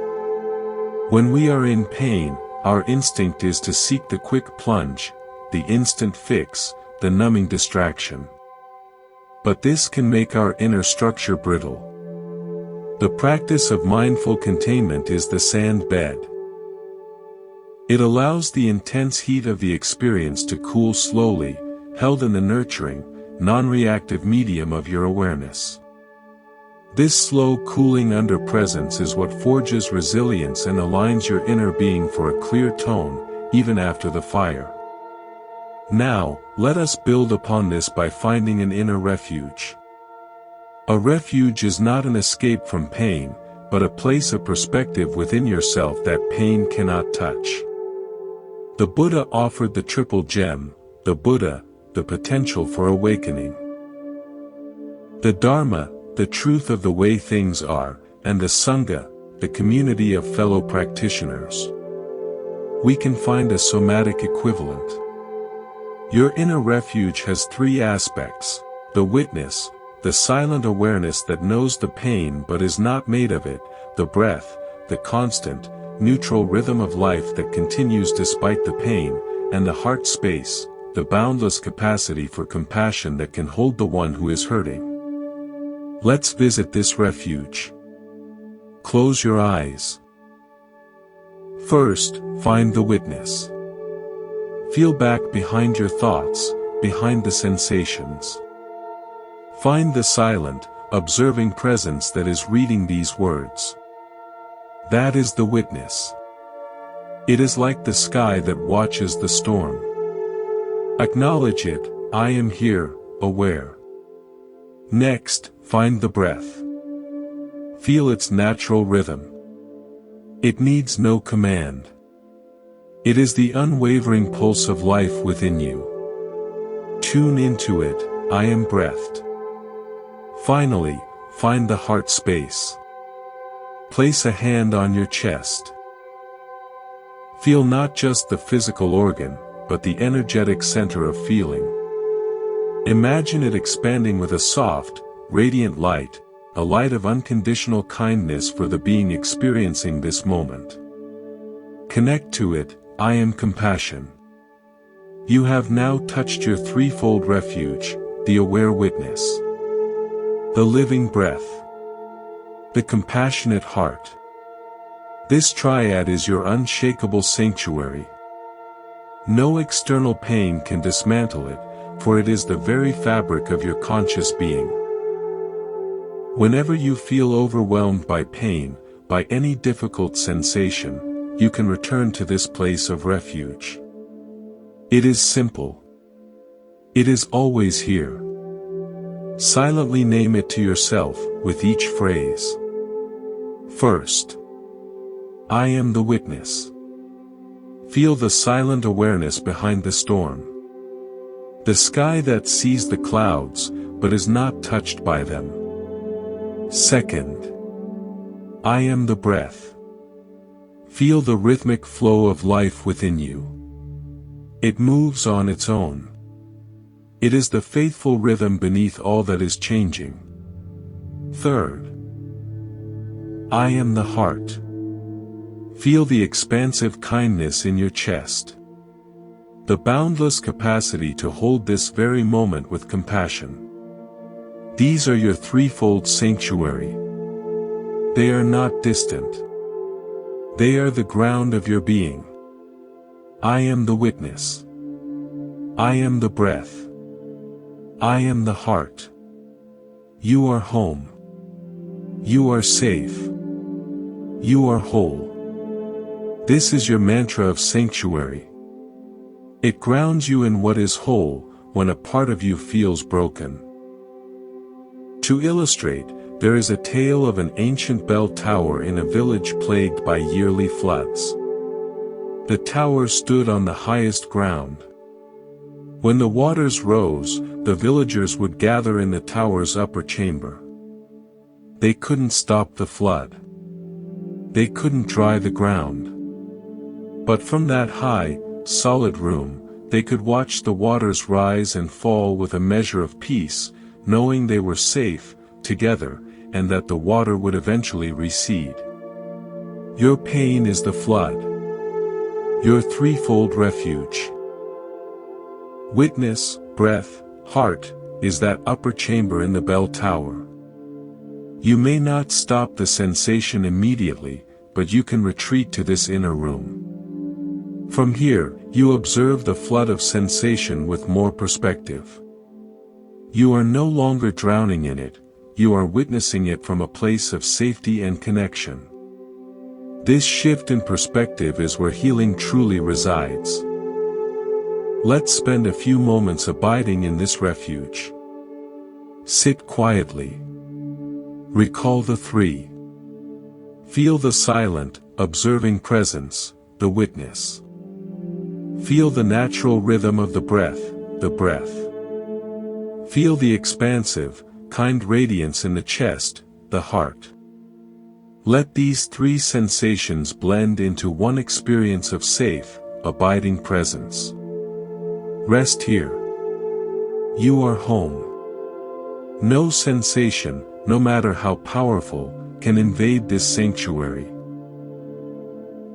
When we are in pain, our instinct is to seek the quick plunge, the instant fix, the numbing distraction. But this can make our inner structure brittle. The practice of mindful containment is the sand bed. It allows the intense heat of the experience to cool slowly, held in the nurturing, non-reactive medium of your awareness. This slow cooling under presence is what forges resilience and aligns your inner being for a clear tone, even after the fire. Now, let us build upon this by finding an inner refuge. A refuge is not an escape from pain, but a place of perspective within yourself that pain cannot touch. The Buddha offered the triple gem, the Buddha, the potential for awakening. The Dharma, the truth of the way things are, and the Sangha, the community of fellow practitioners. We can find a somatic equivalent. Your inner refuge has three aspects: the witness, the silent awareness that knows the pain but is not made of it, the breath, the constant, neutral rhythm of life that continues despite the pain, and the heart space, the boundless capacity for compassion that can hold the one who is hurting. Let's visit this refuge. Close your eyes. First, find the witness. Feel back behind your thoughts, behind the sensations. Find the silent, observing presence that is reading these words. That is the witness. It is like the sky that watches the storm. Acknowledge it: I am here, aware. Next, find the breath. Feel its natural rhythm. It needs no command. It is the unwavering pulse of life within you. Tune into it: I am breathed. Finally, find the heart space. Place a hand on your chest. Feel not just the physical organ, but the energetic center of feeling. Imagine it expanding with a soft, radiant light, a light of unconditional kindness for the being experiencing this moment. Connect to it: I am compassion. You have now touched your threefold refuge: the aware witness, the living breath, the compassionate heart. This triad is your unshakable sanctuary. No external pain can dismantle it, for it is the very fabric of your conscious being. Whenever you feel overwhelmed by pain, by any difficult sensation, you can return to this place of refuge. It is simple. It is always here. Silently name it to yourself, with each phrase. First, I am the witness. Feel the silent awareness behind the storm. The sky that sees the clouds, but is not touched by them. Second, I am the breath. Feel the rhythmic flow of life within you. It moves on its own. It is the faithful rhythm beneath all that is changing. Third, I am the heart. Feel the expansive kindness in your chest. The boundless capacity to hold this very moment with compassion. These are your threefold sanctuary. They are not distant. They are the ground of your being. I am the witness. I am the breath. I am the heart. You are home. You are safe. You are whole. This is your mantra of sanctuary. It grounds you in what is whole, when a part of you feels broken. To illustrate, there is a tale of an ancient bell tower in a village plagued by yearly floods. The tower stood on the highest ground. When the waters rose, the villagers would gather in the tower's upper chamber. They couldn't stop the flood. They couldn't dry the ground. But from that high, solid room, they could watch the waters rise and fall with a measure of peace, knowing they were safe, together, and that the water would eventually recede. Your pain is the flood. Your threefold refuge. Witness, breath, heart, is that upper chamber in the bell tower. You may not stop the sensation immediately, but you can retreat to this inner room. From here, you observe the flood of sensation with more perspective. You are no longer drowning in it, you are witnessing it from a place of safety and connection. This shift in perspective is where healing truly resides. Let's spend a few moments abiding in this refuge. Sit quietly. Recall the three. Feel the silent, observing presence, the witness. Feel the natural rhythm of the breath, the breath. Feel the expansive, kind radiance in the chest, the heart. Let these three sensations blend into one experience of safe, abiding presence. Rest here. You are home. No sensation, no matter how powerful, can invade this sanctuary.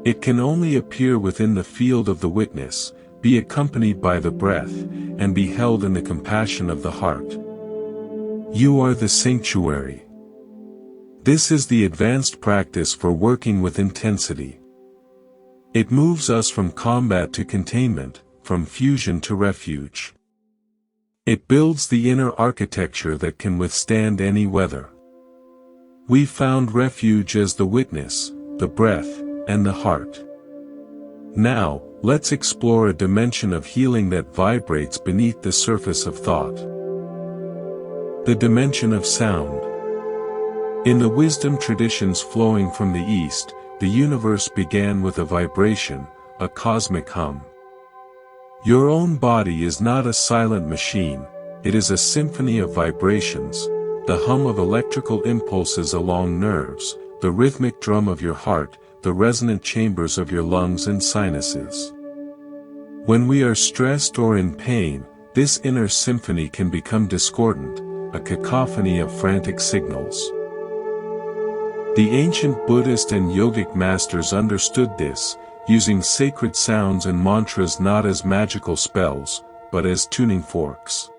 It can only appear within the field of the witness, be accompanied by the breath, and be held in the compassion of the heart. You are the sanctuary. This is the advanced practice for working with intensity. It moves us from combat to containment, from fusion to refuge. It builds the inner architecture that can withstand any weather. We found refuge as the witness, the breath, and the heart. Now, let's explore a dimension of healing that vibrates beneath the surface of thought. The dimension of sound. In the wisdom traditions flowing from the East, the universe began with a vibration, a cosmic hum. Your own body is not a silent machine, it is a symphony of vibrations, the hum of electrical impulses along nerves, the rhythmic drum of your heart, the resonant chambers of your lungs and sinuses. When we are stressed or in pain, this inner symphony can become discordant, a cacophony of frantic signals. The ancient Buddhist and yogic masters understood this, using sacred sounds and mantras not as magical spells, but as tuning forks.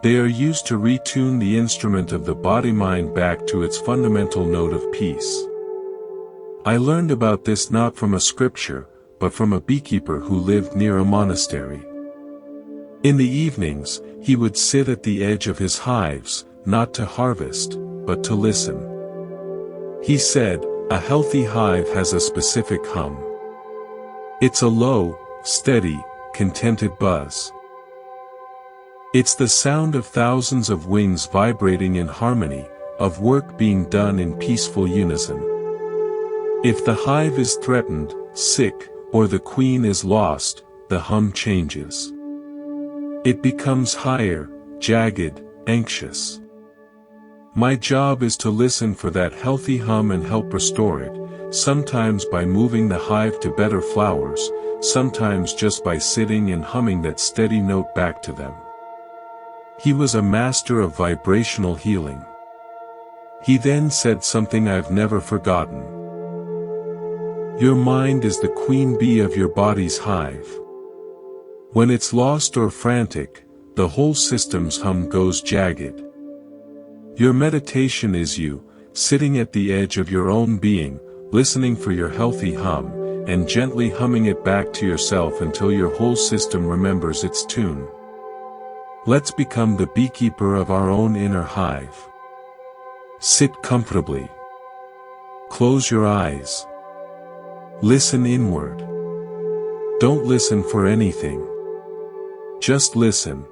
They are used to retune the instrument of the body-mind back to its fundamental note of peace. I learned about this not from a scripture, but from a beekeeper who lived near a monastery. In the evenings, he would sit at the edge of his hives, not to harvest, but to listen. He said, a healthy hive has a specific hum. It's a low, steady, contented buzz. It's the sound of thousands of wings vibrating in harmony, of work being done in peaceful unison. If the hive is threatened, sick, or the queen is lost, the hum changes. It becomes higher, jagged, anxious. My job is to listen for that healthy hum and help restore it, sometimes by moving the hive to better flowers, sometimes just by sitting and humming that steady note back to them. He was a master of vibrational healing. He then said something I've never forgotten. Your mind is the queen bee of your body's hive. When it's lost or frantic, the whole system's hum goes jagged. Your meditation is you, sitting at the edge of your own being, listening for your healthy hum, and gently humming it back to yourself until your whole system remembers its tune. Let's become the beekeeper of our own inner hive. Sit comfortably. Close your eyes. Listen inward. Don't listen for anything. Just listen.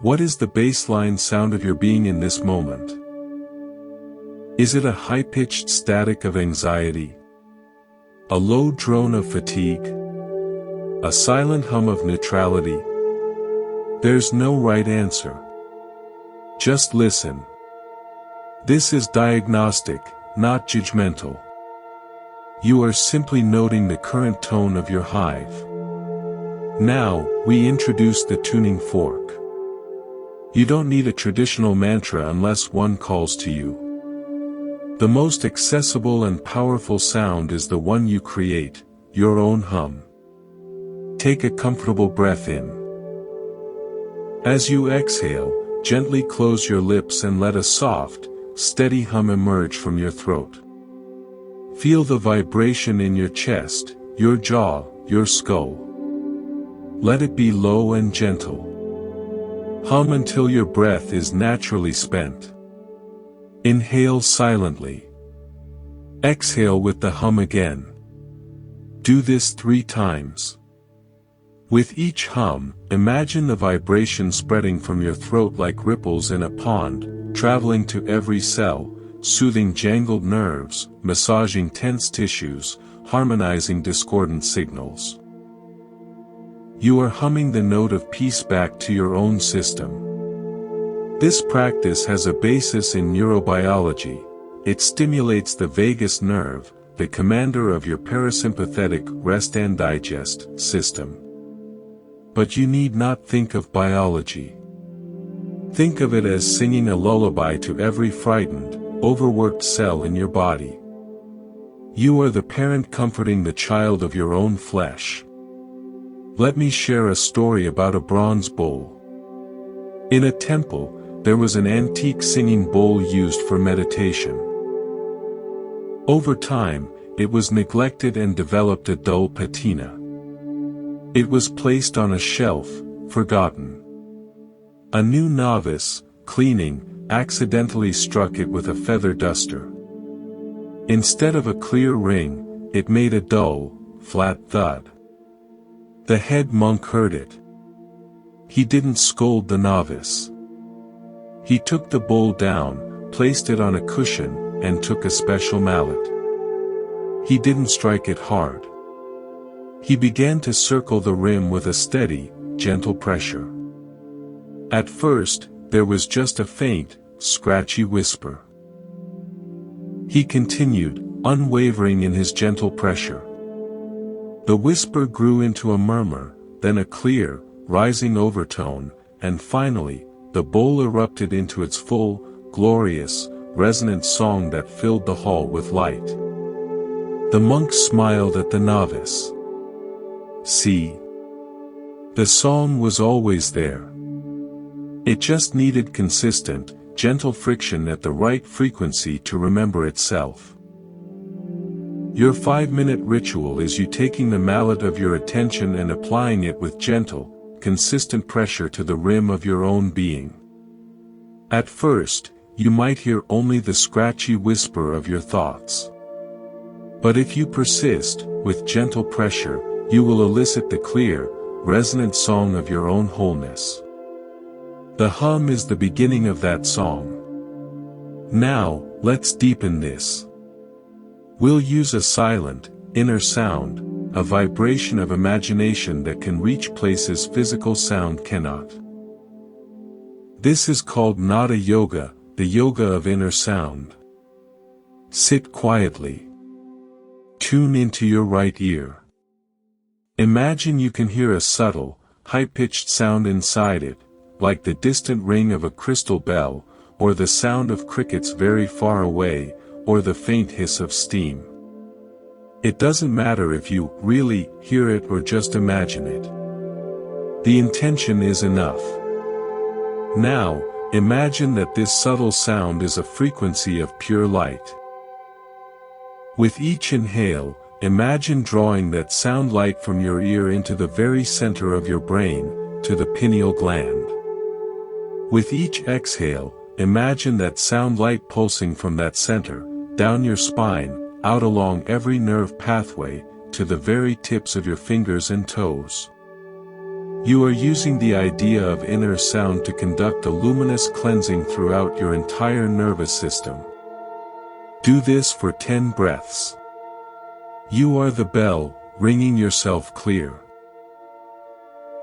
What is the baseline sound of your being in this moment? Is it a high-pitched static of anxiety? A low drone of fatigue? A silent hum of neutrality? There's no right answer. Just listen. This is diagnostic, not judgmental. You are simply noting the current tone of your hive. Now, we introduce the tuning fork. You don't need a traditional mantra unless one calls to you. The most accessible and powerful sound is the one you create, your own hum. Take a comfortable breath in. As you exhale, gently close your lips and let a soft, steady hum emerge from your throat. Feel the vibration in your chest, your jaw, your skull. Let it be low and gentle. Hum until your breath is naturally spent. Inhale silently. Exhale with the hum again. Do this 3 times. With each hum, imagine the vibration spreading from your throat like ripples in a pond, traveling to every cell, soothing jangled nerves, massaging tense tissues, harmonizing discordant signals. You are humming the note of peace back to your own system. This practice has a basis in neurobiology, It stimulates the vagus nerve, the commander of your parasympathetic rest and digest system. But you need not think of biology. Think of it as singing a lullaby to every frightened, overworked cell in your body. You are the parent comforting the child of your own flesh. Let me share a story about a bronze bowl. In a temple, there was an antique singing bowl used for meditation. Over time, it was neglected and developed a dull patina. It was placed on a shelf, forgotten. A new novice, cleaning, accidentally struck it with a feather duster. Instead of a clear ring, it made a dull, flat thud. The head monk heard it. He didn't scold the novice. He took the bowl down, placed it on a cushion, and took a special mallet. He didn't strike it hard. He began to circle the rim with a steady, gentle pressure. At first, there was just a faint, scratchy whisper. He continued, unwavering in his gentle pressure. The whisper grew into a murmur, then a clear, rising overtone, and finally, the bowl erupted into its full, glorious, resonant song that filled the hall with light. The monk smiled at the novice. See? The song was always there. It just needed consistent, gentle friction at the right frequency to remember itself. Your 5-minute ritual is you taking the mallet of your attention and applying it with gentle, consistent pressure to the rim of your own being. At first, you might hear only the scratchy whisper of your thoughts. But if you persist, with gentle pressure, you will elicit the clear, resonant song of your own wholeness. The hum is the beginning of that song. Now, let's deepen this. We'll use a silent, inner sound, a vibration of imagination that can reach places physical sound cannot. This is called Nada Yoga, the yoga of inner sound. Sit quietly. Tune into your right ear. Imagine you can hear a subtle, high-pitched sound inside it, like the distant ring of a crystal bell, or the sound of crickets very far away, or the faint hiss of steam. It doesn't matter if you really hear it or just imagine it. The intention is enough. Now, imagine that this subtle sound is a frequency of pure light. With each inhale, imagine drawing that sound light from your ear into the very center of your brain, to the pineal gland. With each exhale, imagine that sound light pulsing from that center, down your spine, out along every nerve pathway, to the very tips of your fingers and toes. You are using the idea of inner sound to conduct a luminous cleansing throughout your entire nervous system. Do this for 10 breaths. You are the bell, ringing yourself clear.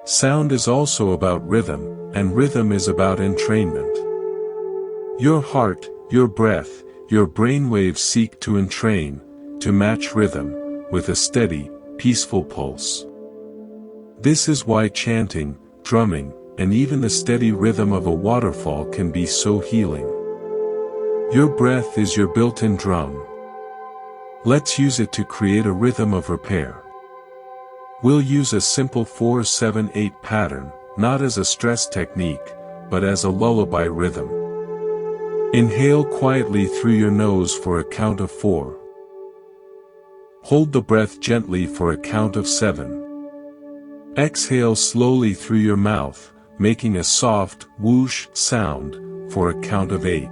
Sound is also about rhythm, and rhythm is about entrainment. Your heart, your breath, your brainwaves seek to entrain, to match rhythm, with a steady, peaceful pulse. This is why chanting, drumming, and even the steady rhythm of a waterfall can be so healing. Your breath is your built-in drum. Let's use it to create a rhythm of repair. We'll use a simple 4-7-8 pattern, not as a stress technique, but as a lullaby rhythm. Inhale quietly through your nose for a count of 4. Hold the breath gently for a count of 7. Exhale slowly through your mouth, making a soft, whoosh sound, for a count of 8.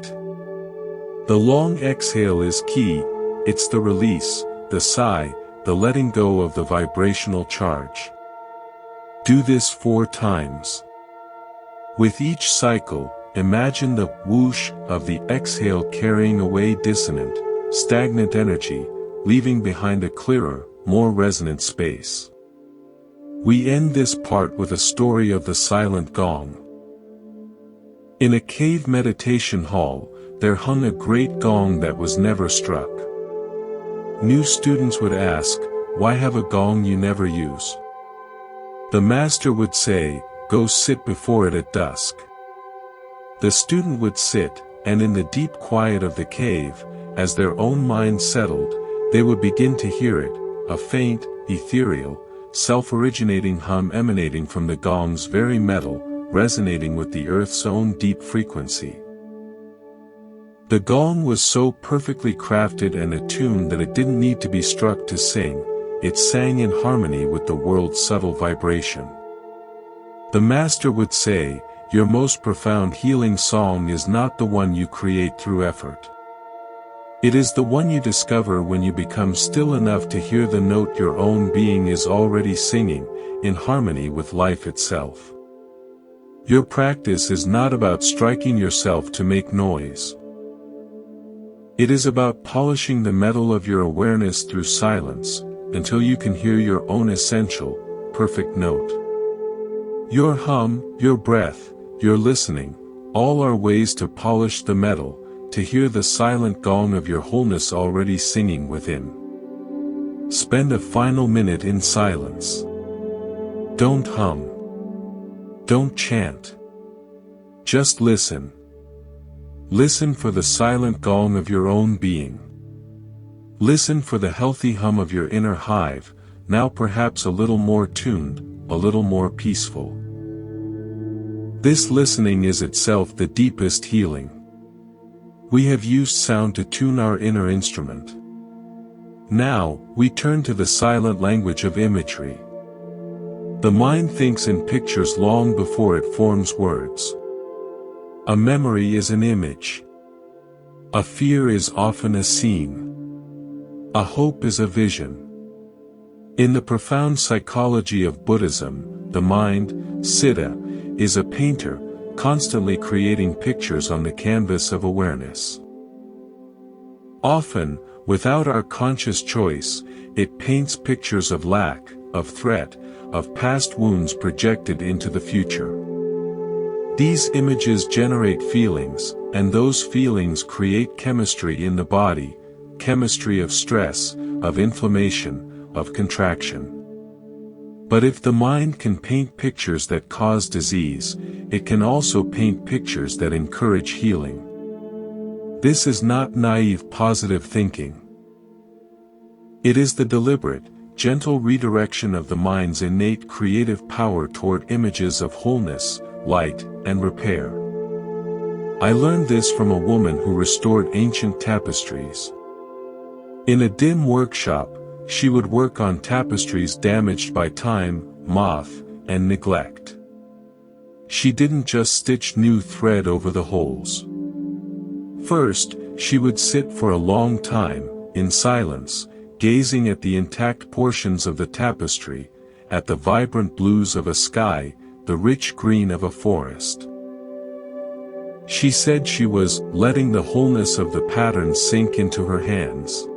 The long exhale is key, it's the release, the sigh, the letting go of the vibrational charge. Do this 4 times. With each cycle, imagine the whoosh of the exhale carrying away dissonant, stagnant energy, leaving behind a clearer, more resonant space. We end this part with a story of the silent gong. In a cave meditation hall, there hung a great gong that was never struck. New students would ask, "Why have a gong you never use?" The master would say, "Go sit before it at dusk." The student would sit, and in the deep quiet of the cave, as their own mind settled, they would begin to hear it, a faint, ethereal, self-originating hum emanating from the gong's very metal, resonating with the earth's own deep frequency. The gong was so perfectly crafted and attuned that it didn't need to be struck to sing, it sang in harmony with the world's subtle vibration. The master would say, "Your most profound healing song is not the one you create through effort. It is the one you discover when you become still enough to hear the note your own being is already singing, in harmony with life itself." Your practice is not about striking yourself to make noise. It is about polishing the metal of your awareness through silence, until you can hear your own essential, perfect note. Your hum, your breath, your listening, all are ways to polish the metal, to hear the silent gong of your wholeness already singing within. Spend a final minute in silence. Don't hum. Don't chant. Just listen. Listen for the silent gong of your own being. Listen for the healthy hum of your inner hive, now perhaps a little more tuned, a little more peaceful. This listening is itself the deepest healing. We have used sound to tune our inner instrument. Now, we turn to the silent language of imagery. The mind thinks in pictures long before it forms words. A memory is an image. A fear is often a scene. A hope is a vision. In the profound psychology of Buddhism, the mind, citta, is a painter, constantly creating pictures on the canvas of awareness. Often, without our conscious choice, it paints pictures of lack, of threat, of past wounds projected into the future. These images generate feelings, and those feelings create chemistry in the body, chemistry of stress, of inflammation, of contraction. But if the mind can paint pictures that cause disease, it can also paint pictures that encourage healing. This is not naive positive thinking. It is the deliberate, gentle redirection of the mind's innate creative power toward images of wholeness, light, and repair. I learned this from a woman who restored ancient tapestries. In a dim workshop, she would work on tapestries damaged by time, moth, and neglect. She didn't just stitch new thread over the holes. First, she would sit for a long time, in silence, gazing at the intact portions of the tapestry, at the vibrant blues of a sky, the rich green of a forest. She said she was letting the wholeness of the pattern sink into her hands.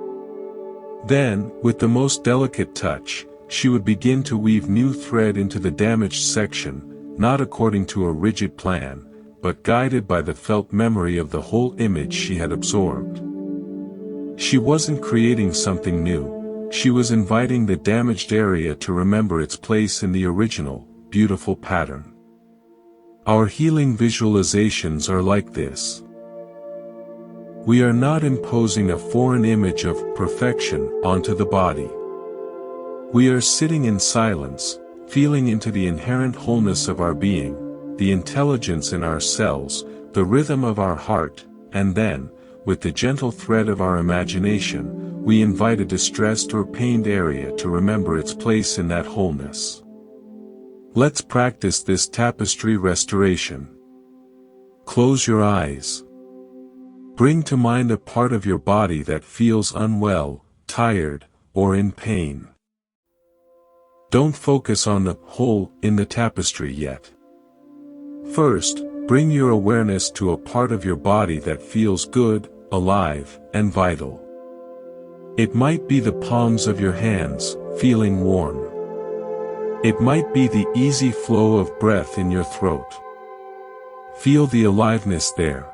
Then, with the most delicate touch, she would begin to weave new thread into the damaged section, not according to a rigid plan, but guided by the felt memory of the whole image she had absorbed. She wasn't creating something new, she was inviting the damaged area to remember its place in the original, beautiful pattern. Our healing visualizations are like this. We are not imposing a foreign image of perfection onto the body. We are sitting in silence, feeling into the inherent wholeness of our being, the intelligence in our cells, the rhythm of our heart, and then, with the gentle thread of our imagination, we invite a distressed or pained area to remember its place in that wholeness. Let's practice this tapestry restoration. Close your eyes. Bring to mind a part of your body that feels unwell, tired, or in pain. Don't focus on the hole in the tapestry yet. First, bring your awareness to a part of your body that feels good, alive, and vital. It might be the palms of your hands, feeling warm. It might be the easy flow of breath in your throat. Feel the aliveness there.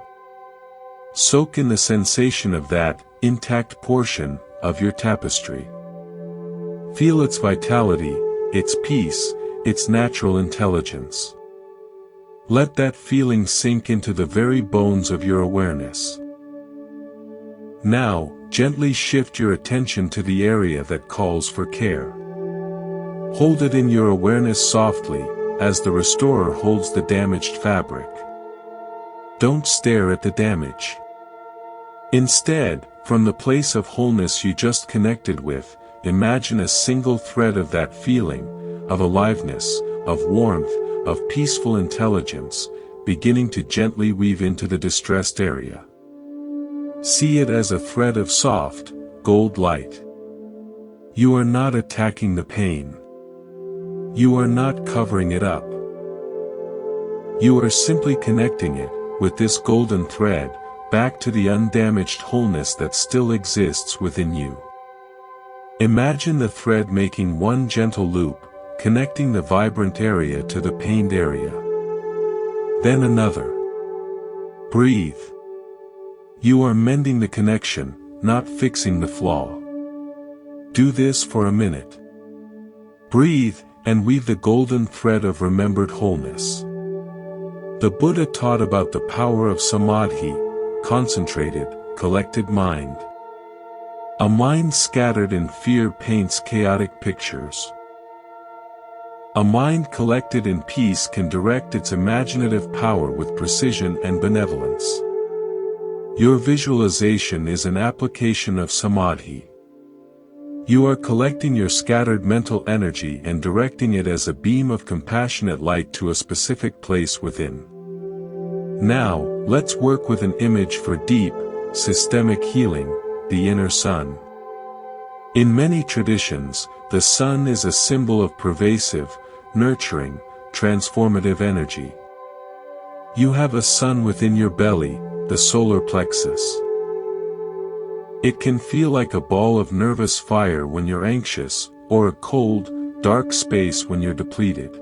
Soak in the sensation of that intact portion of your tapestry. Feel its vitality, its peace, its natural intelligence. Let that feeling sink into the very bones of your awareness. Now, gently shift your attention to the area that calls for care. Hold it in your awareness softly, as the restorer holds the damaged fabric. Don't stare at the damage. Instead, from the place of wholeness you just connected with, imagine a single thread of that feeling, of aliveness, of warmth, of peaceful intelligence, beginning to gently weave into the distressed area. See it as a thread of soft, gold light. You are not attacking the pain. You are not covering it up. You are simply connecting it, with this golden thread, back to the undamaged wholeness that still exists within you. Imagine the thread making one gentle loop, connecting the vibrant area to the pained area. Then another. Breathe. You are mending the connection, not fixing the flaw. Do this for a minute. Breathe, and weave the golden thread of remembered wholeness. The Buddha taught about the power of samadhi, concentrated, collected mind. A mind scattered in fear paints chaotic pictures. A mind collected in peace can direct its imaginative power with precision and benevolence. Your visualization is an application of samadhi. You are collecting your scattered mental energy and directing it as a beam of compassionate light to a specific place within. Now, let's work with an image for deep, systemic healing, the inner sun. In many traditions, the sun is a symbol of pervasive, nurturing, transformative energy. You have a sun within your belly, the solar plexus. It can feel like a ball of nervous fire when you're anxious, or a cold, dark space when you're depleted.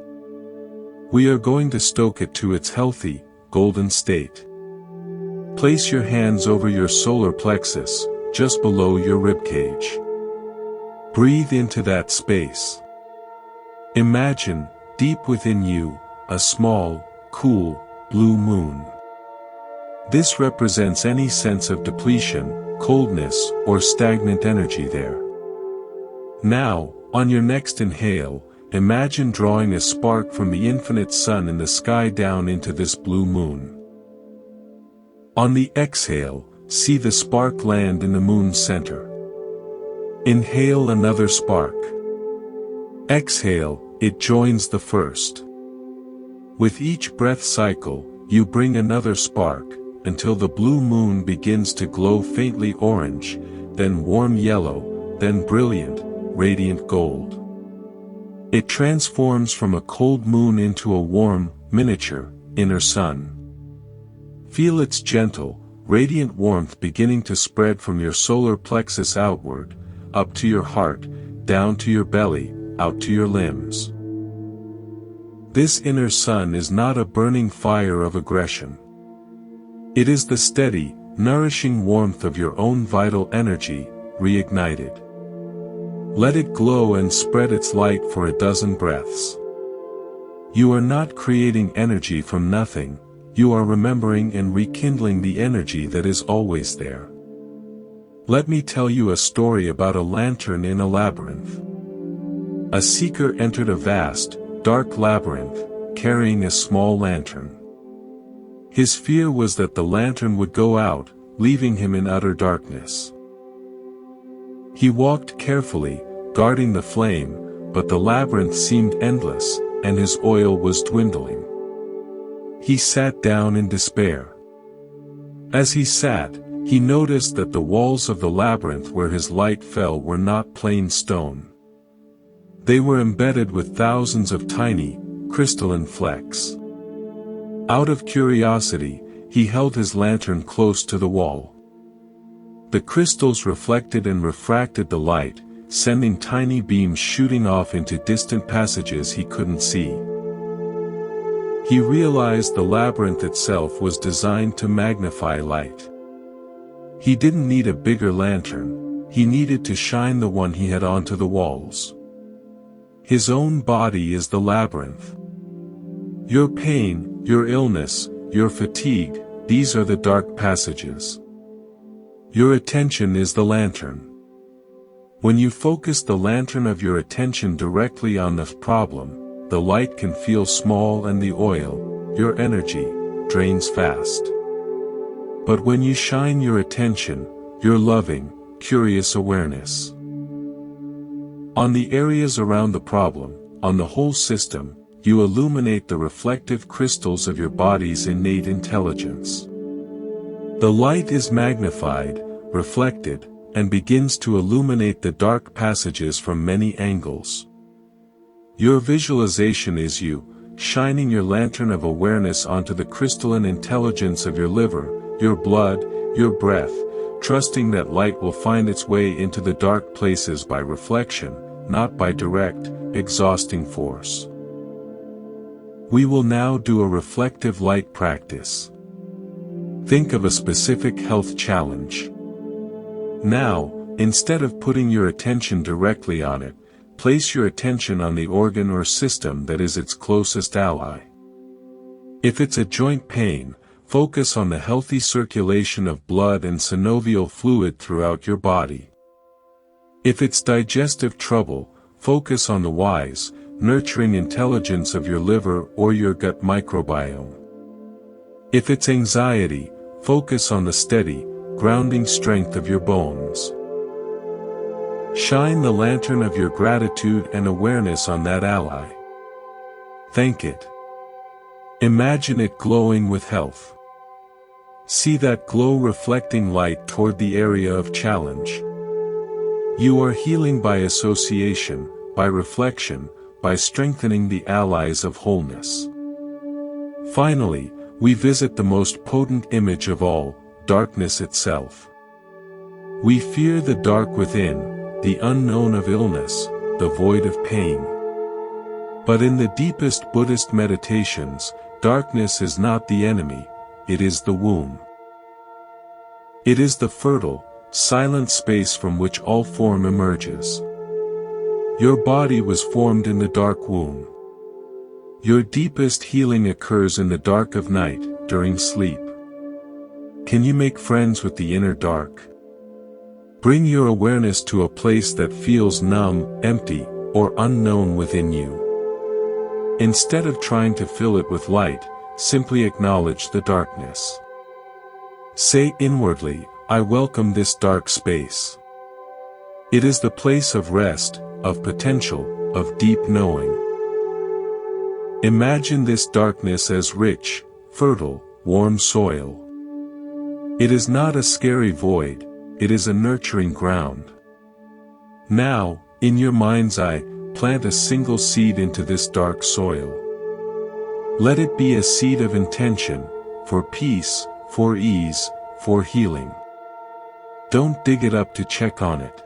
We are going to stoke it to its healthy, golden state. Place your hands over your solar plexus, just below your ribcage. Breathe into that space. Imagine, deep within you, a small, cool, blue moon. This represents any sense of depletion, coldness, or stagnant energy there. Now, on your next inhale, imagine drawing a spark from the infinite sun in the sky down into this blue moon. On the exhale, see the spark land in the moon's center. Inhale another spark. Exhale, it joins the first. With each breath cycle, you bring another spark, until the blue moon begins to glow faintly orange, then warm yellow, then brilliant, radiant gold. It transforms from a cold moon into a warm, miniature, inner sun. Feel its gentle, radiant warmth beginning to spread from your solar plexus outward, up to your heart, down to your belly, out to your limbs. This inner sun is not a burning fire of aggression. It is the steady, nourishing warmth of your own vital energy, reignited. Let it glow and spread its light for a dozen breaths. You are not creating energy from nothing, you are remembering and rekindling the energy that is always there. Let me tell you a story about a lantern in a labyrinth. A seeker entered a vast, dark labyrinth, carrying a small lantern. His fear was that the lantern would go out, leaving him in utter darkness. He walked carefully, guarding the flame, but the labyrinth seemed endless, and his oil was dwindling. He sat down in despair. As he sat, he noticed that the walls of the labyrinth where his light fell were not plain stone. They were embedded with thousands of tiny, crystalline flecks. Out of curiosity, he held his lantern close to the wall. The crystals reflected and refracted the light, sending tiny beams shooting off into distant passages he couldn't see. He realized the labyrinth itself was designed to magnify light. He didn't need a bigger lantern, he needed to shine the one he had onto the walls. His own body is the labyrinth. Your pain, your illness, your fatigue, these are the dark passages. Your attention is the lantern. When you focus the lantern of your attention directly on the problem, the light can feel small and the oil, your energy, drains fast. But when you shine your attention, your loving, curious awareness on the areas around the problem, on the whole system, you illuminate the reflective crystals of your body's innate intelligence. The light is magnified, reflected, and begins to illuminate the dark passages from many angles. Your visualization is you, shining your lantern of awareness onto the crystalline intelligence of your liver, your blood, your breath, trusting that light will find its way into the dark places by reflection, not by direct, exhausting force. We will now do a reflective light practice. Think of a specific health challenge. Now, instead of putting your attention directly on it, place your attention on the organ or system that is its closest ally. If it's a joint pain, focus on the healthy circulation of blood and synovial fluid throughout your body. If it's digestive trouble, focus on the wise, nurturing intelligence of your liver or your gut microbiome. If it's anxiety, focus on the steady, grounding strength of your bones. Shine the lantern of your gratitude and awareness on that ally. Thank it. Imagine it glowing with health. See that glow reflecting light toward the area of challenge. You are healing by association, by reflection, by strengthening the allies of wholeness. Finally, we visit the most potent image of all, darkness itself. We fear the dark within, the unknown of illness, the void of pain. But in the deepest Buddhist meditations, darkness is not the enemy, it is the womb. It is the fertile, silent space from which all form emerges. Your body was formed in the dark womb. Your deepest healing occurs in the dark of night, during sleep. Can you make friends with the inner dark? Bring your awareness to a place that feels numb, empty, or unknown within you. Instead of trying to fill it with light, simply acknowledge the darkness. Say inwardly, I welcome this dark space. It is the place of rest, of potential, of deep knowing. Imagine this darkness as rich, fertile, warm soil. It is not a scary void, it is a nurturing ground. Now, in your mind's eye, plant a single seed into this dark soil. Let it be a seed of intention, for peace, for ease, for healing. Don't dig it up to check on it.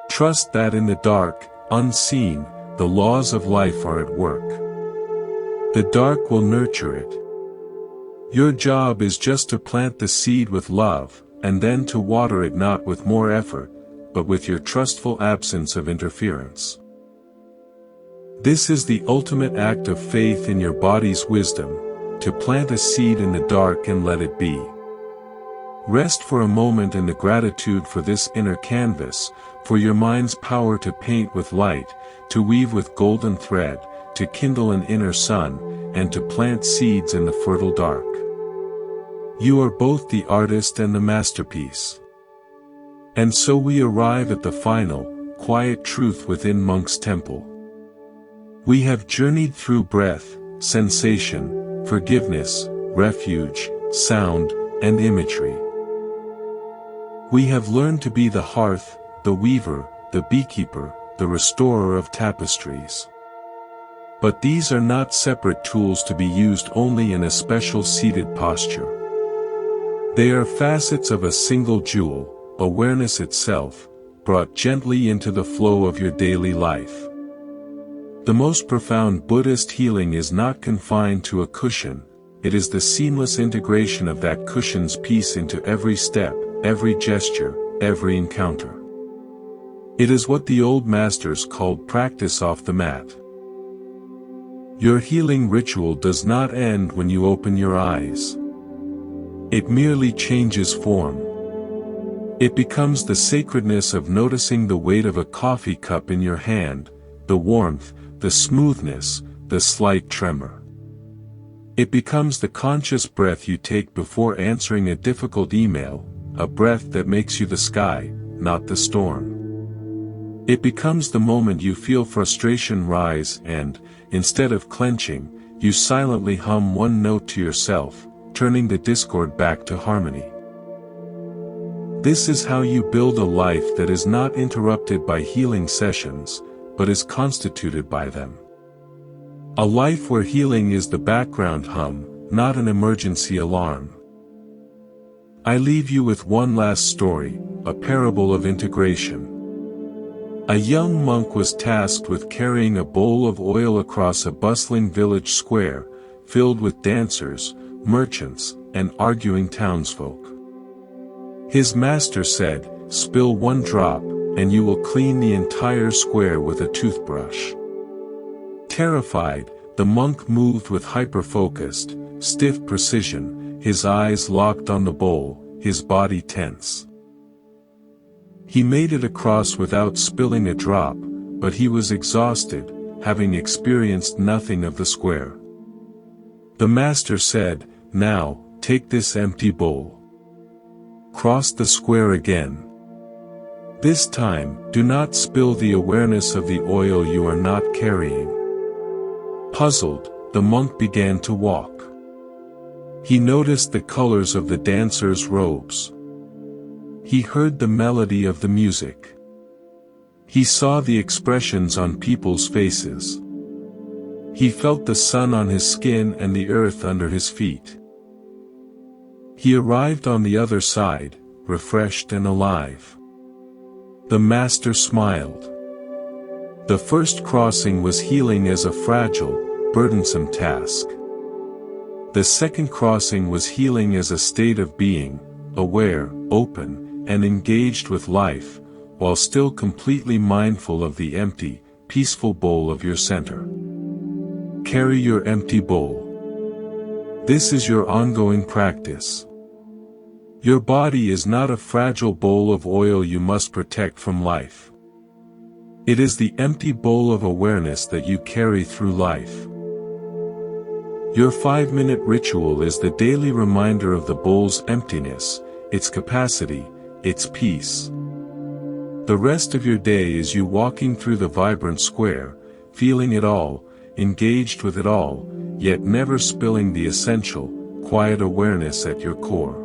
Trust that in the dark, unseen, the laws of life are at work. The dark will nurture it. Your job is just to plant the seed with love, and then to water it not with more effort, but with your trustful absence of interference. This is the ultimate act of faith in your body's wisdom, to plant a seed in the dark and let it be. Rest for a moment in the gratitude for this inner canvas, for your mind's power to paint with light, to weave with golden thread, to kindle an inner sun, and to plant seeds in the fertile dark. You are both the artist and the masterpiece. And so we arrive at the final, quiet truth within Monk's Temple. We have journeyed through breath, sensation, forgiveness, refuge, sound, and imagery. We have learned to be the hearth, the weaver, the beekeeper, the restorer of tapestries. But these are not separate tools to be used only in a special seated posture. They are facets of a single jewel, awareness itself, brought gently into the flow of your daily life. The most profound Buddhist healing is not confined to a cushion, it is the seamless integration of that cushion's peace into every step, every gesture, every encounter. It is what the old masters called practice off the mat. Your healing ritual does not end when you open your eyes. It merely changes form. It becomes the sacredness of noticing the weight of a coffee cup in your hand, the warmth, the smoothness, the slight tremor. It becomes the conscious breath you take before answering a difficult email, a breath that makes you the sky, not the storm. It becomes the moment you feel frustration rise and, instead of clenching, you silently hum one note to yourself, turning the discord back to harmony. This is how you build a life that is not interrupted by healing sessions, but is constituted by them. A life where healing is the background hum, not an emergency alarm. I leave you with one last story, a parable of integration. A young monk was tasked with carrying a bowl of oil across a bustling village square, filled with dancers, merchants, and arguing townsfolk. His master said, "Spill one drop, and you will clean the entire square with a toothbrush." Terrified, the monk moved with hyper-focused, stiff precision, his eyes locked on the bowl, his body tense. He made it across without spilling a drop, but he was exhausted, having experienced nothing of the square. The master said, "Now, take this empty bowl. Cross the square again. This time, do not spill the awareness of the oil you are not carrying." Puzzled, the monk began to walk. He noticed the colors of the dancers' robes. He heard the melody of the music. He saw the expressions on people's faces. He felt the sun on his skin and the earth under his feet. He arrived on the other side, refreshed and alive. The master smiled. The first crossing was healing as a fragile, burdensome task. The second crossing was healing as a state of being, aware, open, and engaged with life, while still completely mindful of the empty, peaceful bowl of your center. Carry your empty bowl. This is your ongoing practice. Your body is not a fragile bowl of oil you must protect from life. It is the empty bowl of awareness that you carry through life. Your 5-minute ritual is the daily reminder of the bowl's emptiness, its capacity, its peace. The rest of your day is you walking through the vibrant square, feeling it all, engaged with it all, yet never spilling the essential, quiet awareness at your core.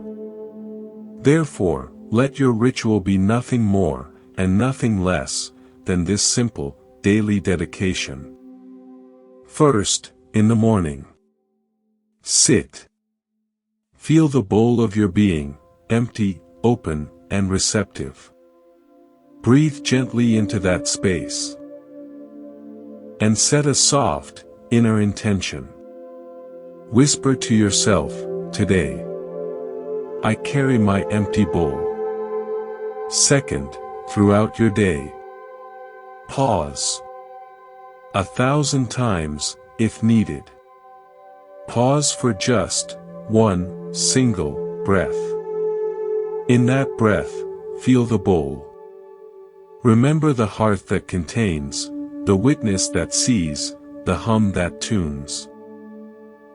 Therefore, let your ritual be nothing more, and nothing less, than this simple, daily dedication. First, in the morning. Sit. Feel the bowl of your being, empty, open, and receptive. Breathe gently into that space. And set a soft, inner intention. Whisper to yourself, today, I carry my empty bowl. Second, throughout your day, pause. 1,000 times, if needed. Pause for just one single breath. In that breath, feel the bowl. Remember the heart that contains, the witness that sees, the hum that tunes.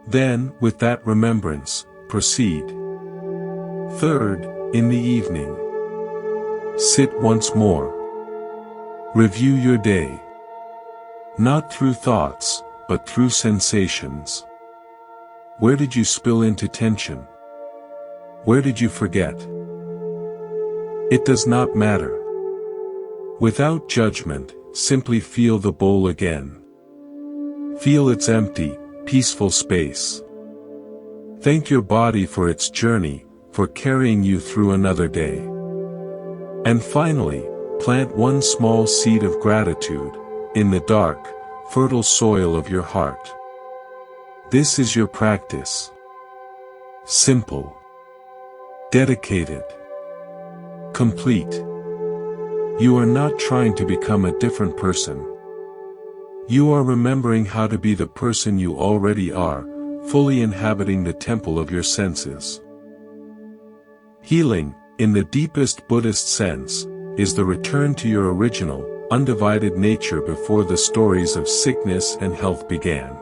Then, with that remembrance, proceed. Third, in the evening. Sit once more. Review your day. Not through thoughts, but through sensations. Where did you spill into tension? Where did you forget? It does not matter. Without judgment, simply feel the bowl again. Feel its empty, peaceful space. Thank your body for its journey, for carrying you through another day. And finally, plant one small seed of gratitude, in the dark, fertile soil of your heart. This is your practice. Simple. Dedicated. Complete. You are not trying to become a different person. You are remembering how to be the person you already are, fully inhabiting the temple of your senses. Healing, in the deepest Buddhist sense, is the return to your original, undivided nature before the stories of sickness and health began.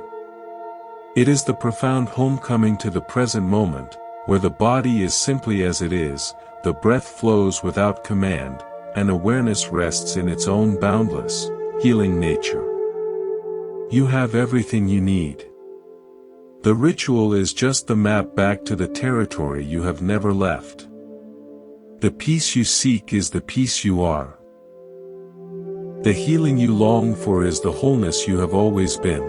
It is the profound homecoming to the present moment, where the body is simply as it is, the breath flows without command, and awareness rests in its own boundless, healing nature. You have everything you need. The ritual is just the map back to the territory you have never left. The peace you seek is the peace you are. The healing you long for is the wholeness you have always been.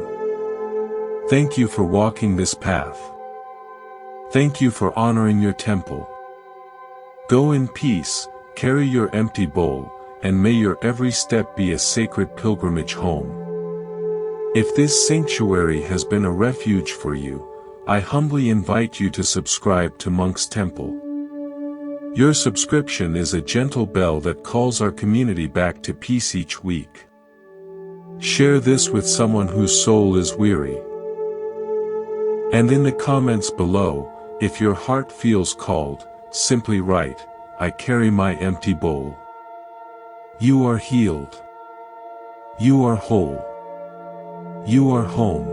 Thank you for walking this path. Thank you for honoring your temple. Go in peace, carry your empty bowl, and may your every step be a sacred pilgrimage home. If this sanctuary has been a refuge for you, I humbly invite you to subscribe to Monk's Temple. Your subscription is a gentle bell that calls our community back to peace each week. Share this with someone whose soul is weary. And in the comments below, if your heart feels called, simply write, "I carry my empty bowl." You are healed. You are whole. You are home.